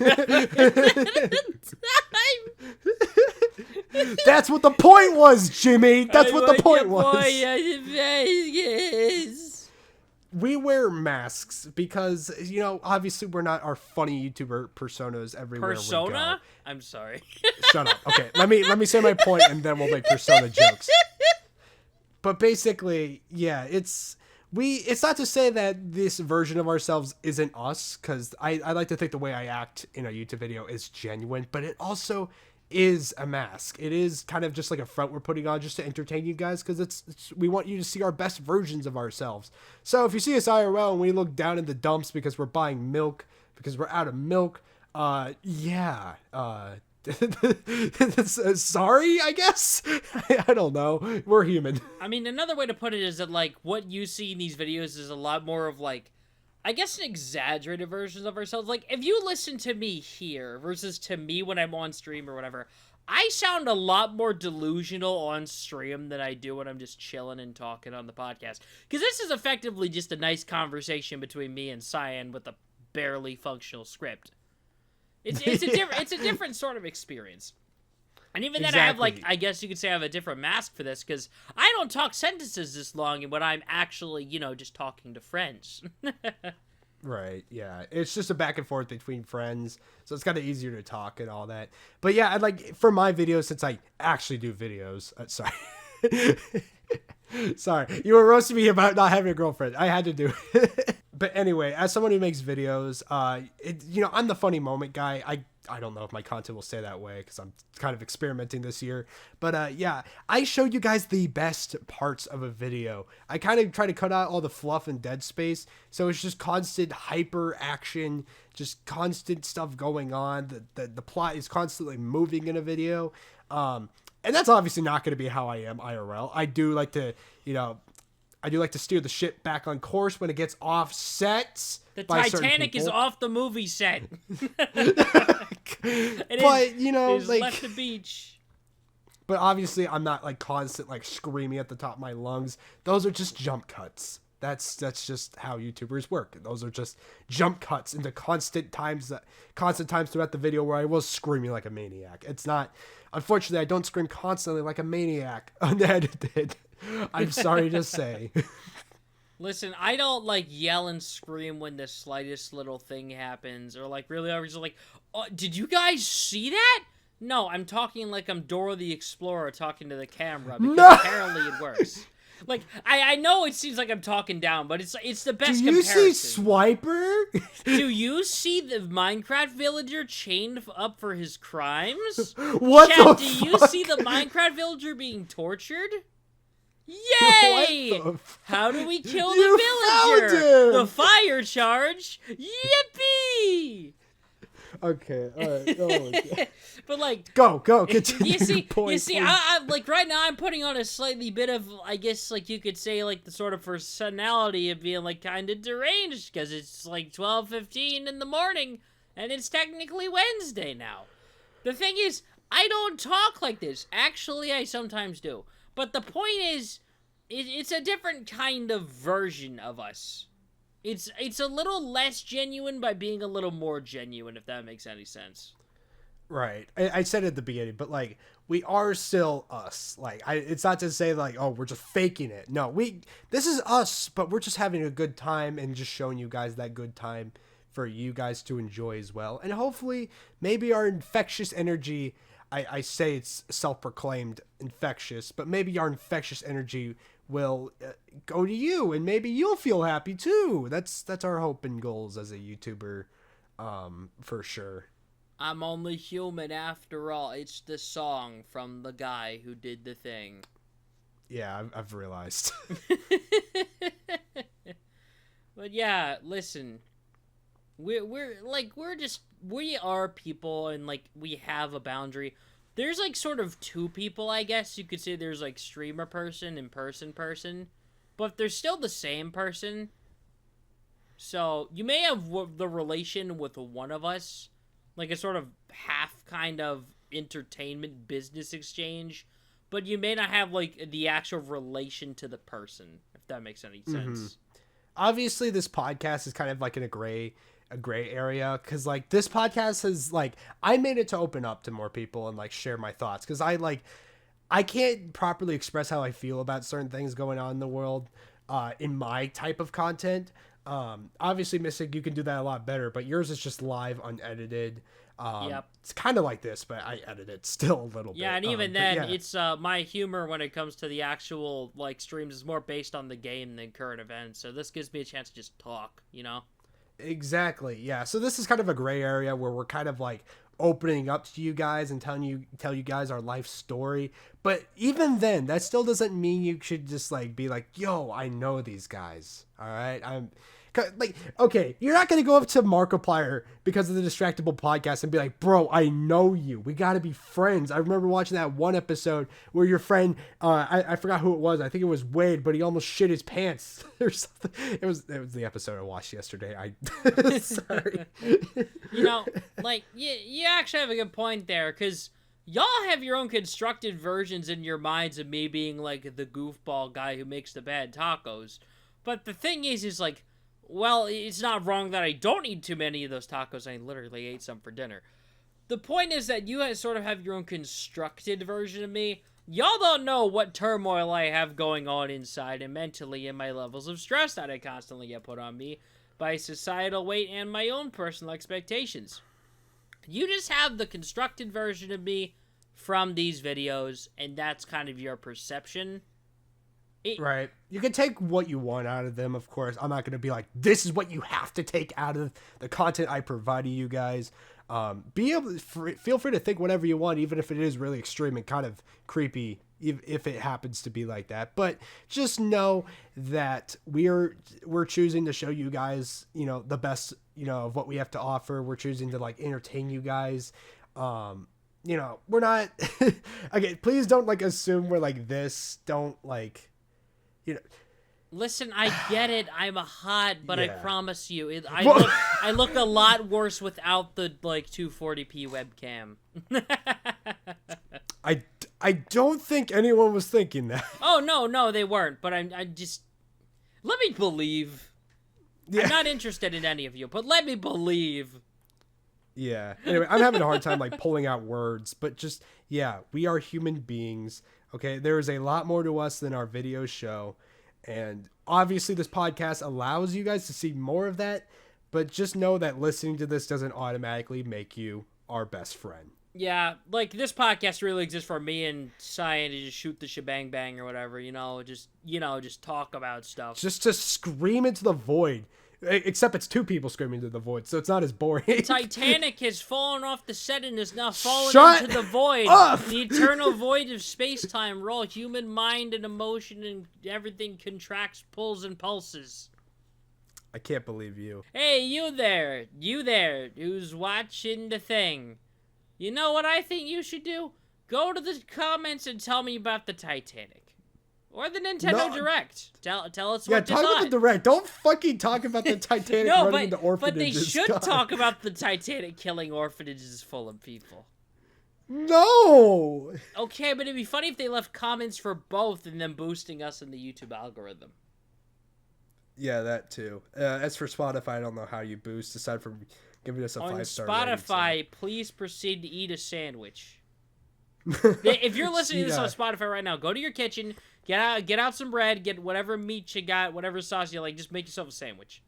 That's what the point was, Jimmy. That's what the point was. We wear masks because, obviously we're not our funny YouTuber personas everywhere we go. I'm sorry. Shut up. Okay, let me say my point and then we'll make persona jokes. But basically, yeah, it's not to say that this version of ourselves isn't us, because I like to think the way I act in a YouTube video is genuine, but it also is a mask. It is kind of just like a front we're putting on just to entertain you guys, because we want you to see our best versions of ourselves. So if you see us IRL and we look down in the dumps because we're buying milk, because we're out of milk, sorry, I guess. I don't know. We're human. I mean, another way to put it is that, like, what you see in these videos is a lot more of, like, I guess an exaggerated version of ourselves. Like, if you listen to me here versus to me when I'm on stream or whatever, I sound a lot more delusional on stream than I do when I'm just chilling and talking on the podcast. Because this is effectively just a nice conversation between me and Cyan with a barely functional script. It's a different sort of experience. And even then, I have, like, I guess you could say I have a different mask for this, because I don't talk sentences this long when I'm actually, just talking to friends. Right, yeah. It's just a back and forth between friends, so it's kind of easier to talk and all that. But yeah, I'd like, for my videos, since I actually do videos, sorry. Sorry, you were roasting me about not having a girlfriend. I had to do it. But anyway, as someone who makes videos, I'm the funny moment guy. I don't know if my content will stay that way because I'm kind of experimenting this year. But yeah, I show you guys the best parts of a video. I kind of try to cut out all the fluff and dead space. So it's just constant hyper action, just constant stuff going on. The plot is constantly moving in a video. And that's obviously not going to be how I am IRL. I do like to steer the ship back on course when it gets offset. The Titanic is off the movie set. It left the beach. But obviously, I'm not like constant like screaming at the top of my lungs. Those are just jump cuts. That's just how YouTubers work. Those are just jump cuts into constant times throughout the video where I was screaming like a maniac. It's not. Unfortunately, I don't scream constantly like a maniac unedited. I'm sorry to say. Listen, I don't like yell and scream when the slightest little thing happens, or like really, I was like, oh, did you guys see that? No, I'm talking like I'm Dora the Explorer talking to the camera because apparently it works. Like I know it seems like I'm talking down, but it's the best comparison. Do you see Swiper? Do you see the Minecraft villager chained up for his crimes? What Chat, the do fuck? you see the Minecraft villager being tortured? Yay! How do we kill the villager? The fire charge. Yippee! Okay, alright. Oh my God. But like, go, continue. You see, I like right now I'm putting on a slightly bit of, I guess, like you could say, like the sort of personality of being like kind of deranged because it's like 12:15 in the morning and it's technically Wednesday now. The thing is, I don't talk like this. Actually, I sometimes do. But the point is, it's a different kind of version of us. It's a little less genuine by being a little more genuine, if that makes any sense. Right. I said it at the beginning, but like we are still us. Like it's not to say like, oh, we're just faking it. No, this is us, but we're just having a good time and just showing you guys that good time for you guys to enjoy as well. And hopefully maybe our infectious energy, I say it's self-proclaimed infectious, but maybe our infectious energy will go to you and maybe you'll feel happy too. That's our hope and goals as a YouTuber, for sure. I'm only human after all. It's the song from the guy who did the thing. Yeah, I've realized. But yeah, listen. We are people and like we have a boundary. There's like sort of two people, I guess you could say. There's like streamer person and person, but they're still the same person. So you may have the relation with one of us, like a sort of half kind of entertainment business exchange, but you may not have like the actual relation to the person, if that makes any sense. Mm-hmm. Obviously, this podcast is kind of like in a gray area because like this podcast has like I made it to open up to more people and like share my thoughts because I can't properly express how I feel about certain things going on in the world in my type of content. Obviously, Mystic, you can do that a lot better, but yours is just live, unedited. Yep. It's kind of like this, but I edit it still a little bit. Yeah, and even then, it's my humor when it comes to the actual like streams is more based on the game than current events. So this gives me a chance to just talk, you know? Exactly. Yeah. So this is kind of a gray area where we're kind of like opening up to you guys and tell you guys our life story. But even then, that still doesn't mean you should just like be like, yo, I know these guys. All right. I'm like, okay, you're not going to go up to Markiplier because of the Distractable podcast and be like, bro, I know you. We got to be friends. I remember watching that one episode where your friend, I forgot who it was. I think it was Wade, but he almost shit his pants or something. It was the episode I watched yesterday. Sorry. You know, like, you actually have a good point there because y'all have your own constructed versions in your minds of me being like the goofball guy who makes the bad tacos. But the thing is like, well, it's not wrong that I don't eat too many of those tacos. I literally ate some for dinner. The point is that you guys sort of have your own constructed version of me. Y'all don't know what turmoil I have going on inside and mentally and my levels of stress that I constantly get put on me by societal weight and my own personal expectations. You just have the constructed version of me from these videos, and that's kind of your perception. Right. You can take what you want out of them, of course. I'm not going to be like, this is what you have to take out of the content I provide to you guys. Feel free to think whatever you want, even if it is really extreme and kind of creepy, if it happens to be like that. But just know that we're choosing to show you guys, the best, of what we have to offer. We're choosing to like entertain you guys. We're not, again, please don't like assume we're like this. Don't like, Listen, I get it. I'm a hot, but I promise you, Well- I look a lot worse without the like 240p webcam. I don't think anyone was thinking that. Oh no, they weren't. But I just let me believe. Yeah. I'm not interested in any of you, but let me believe. Yeah. Anyway, I'm having a hard time like pulling out words, but just we are human beings. Okay, there is a lot more to us than our videos show. And obviously this podcast allows you guys to see more of that, but just know that listening to this doesn't automatically make you our best friend. Yeah, like this podcast really exists for me and Cyan to just shoot the shebang bang or whatever, just talk about stuff. Just to scream into the void. Except it's two people screaming into the void, so it's not as boring. Titanic has fallen off the set and is now fallen Shut into the void. up! The eternal void of space-time, where all human mind and emotion and everything contracts, pulls, and pulses. I can't believe you. Hey, you there, who's watching the thing. You know what I think you should do? Go to the comments and tell me about the Titanic. Or the Nintendo Direct. Tell us what you talk thought. about the Direct. Don't fucking talk about the Titanic running into orphanages. But they should talk about the Titanic killing orphanages full of people. No! Okay, but it'd be funny if they left comments for both and then boosting us in the YouTube algorithm. Yeah, that too. As for Spotify, I don't know how you boost aside from giving us a 5-star rating. On Spotify, please proceed to eat a sandwich. If you're listening to this on Spotify right now, go to your kitchen, get out some bread, get whatever meat you got, whatever sauce you like, just make yourself a sandwich.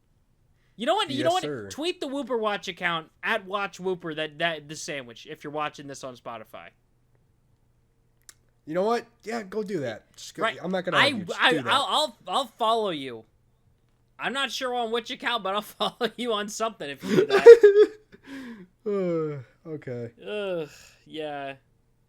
You know what? Sir. Tweet the Wooper Watch account at WatchWooper that the sandwich if you're watching this on Spotify. You know what? Yeah, go do that. Just go, Right. I'm not gonna argue. Just do that. I'll follow you. I'm not sure on which account, but I'll follow you on something if you do that. Okay. Yeah.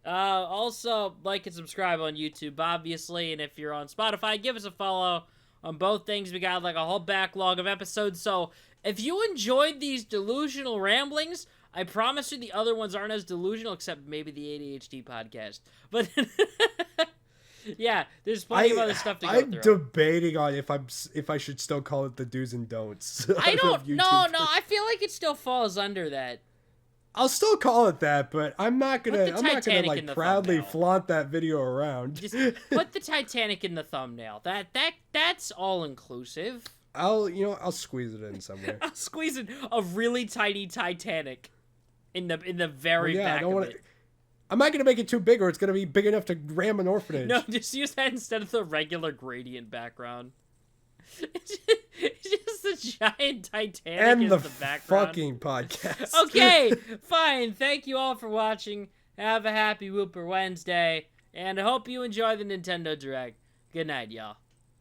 Also, like and subscribe on YouTube, obviously, and if you're on Spotify, give us a follow on both things. We got like a whole backlog of episodes, so if you enjoyed these delusional ramblings, I promise you the other ones aren't as delusional, except maybe the ADHD podcast. But yeah, there's plenty of other stuff to go through. I'm debating on if I should still call it the do's and don'ts. I don't. No. I feel like it still falls under that. I'll still call it that, but I'm not gonna in the proudly thumbnail. flaunt that video around. Just put the Titanic in the thumbnail. That's all inclusive. I'll squeeze it in somewhere. I'll squeeze in a really tiny Titanic in the very back of it. I'm not gonna make it too big, or it's gonna be big enough to ram an orphanage. No, just use that instead of the regular gradient background. It's just the giant Titanic and as the background. fucking podcast. Okay, fine. Thank you all for watching. Have a happy Wooper Wednesday, and I hope you enjoy the Nintendo Direct. Good night, y'all.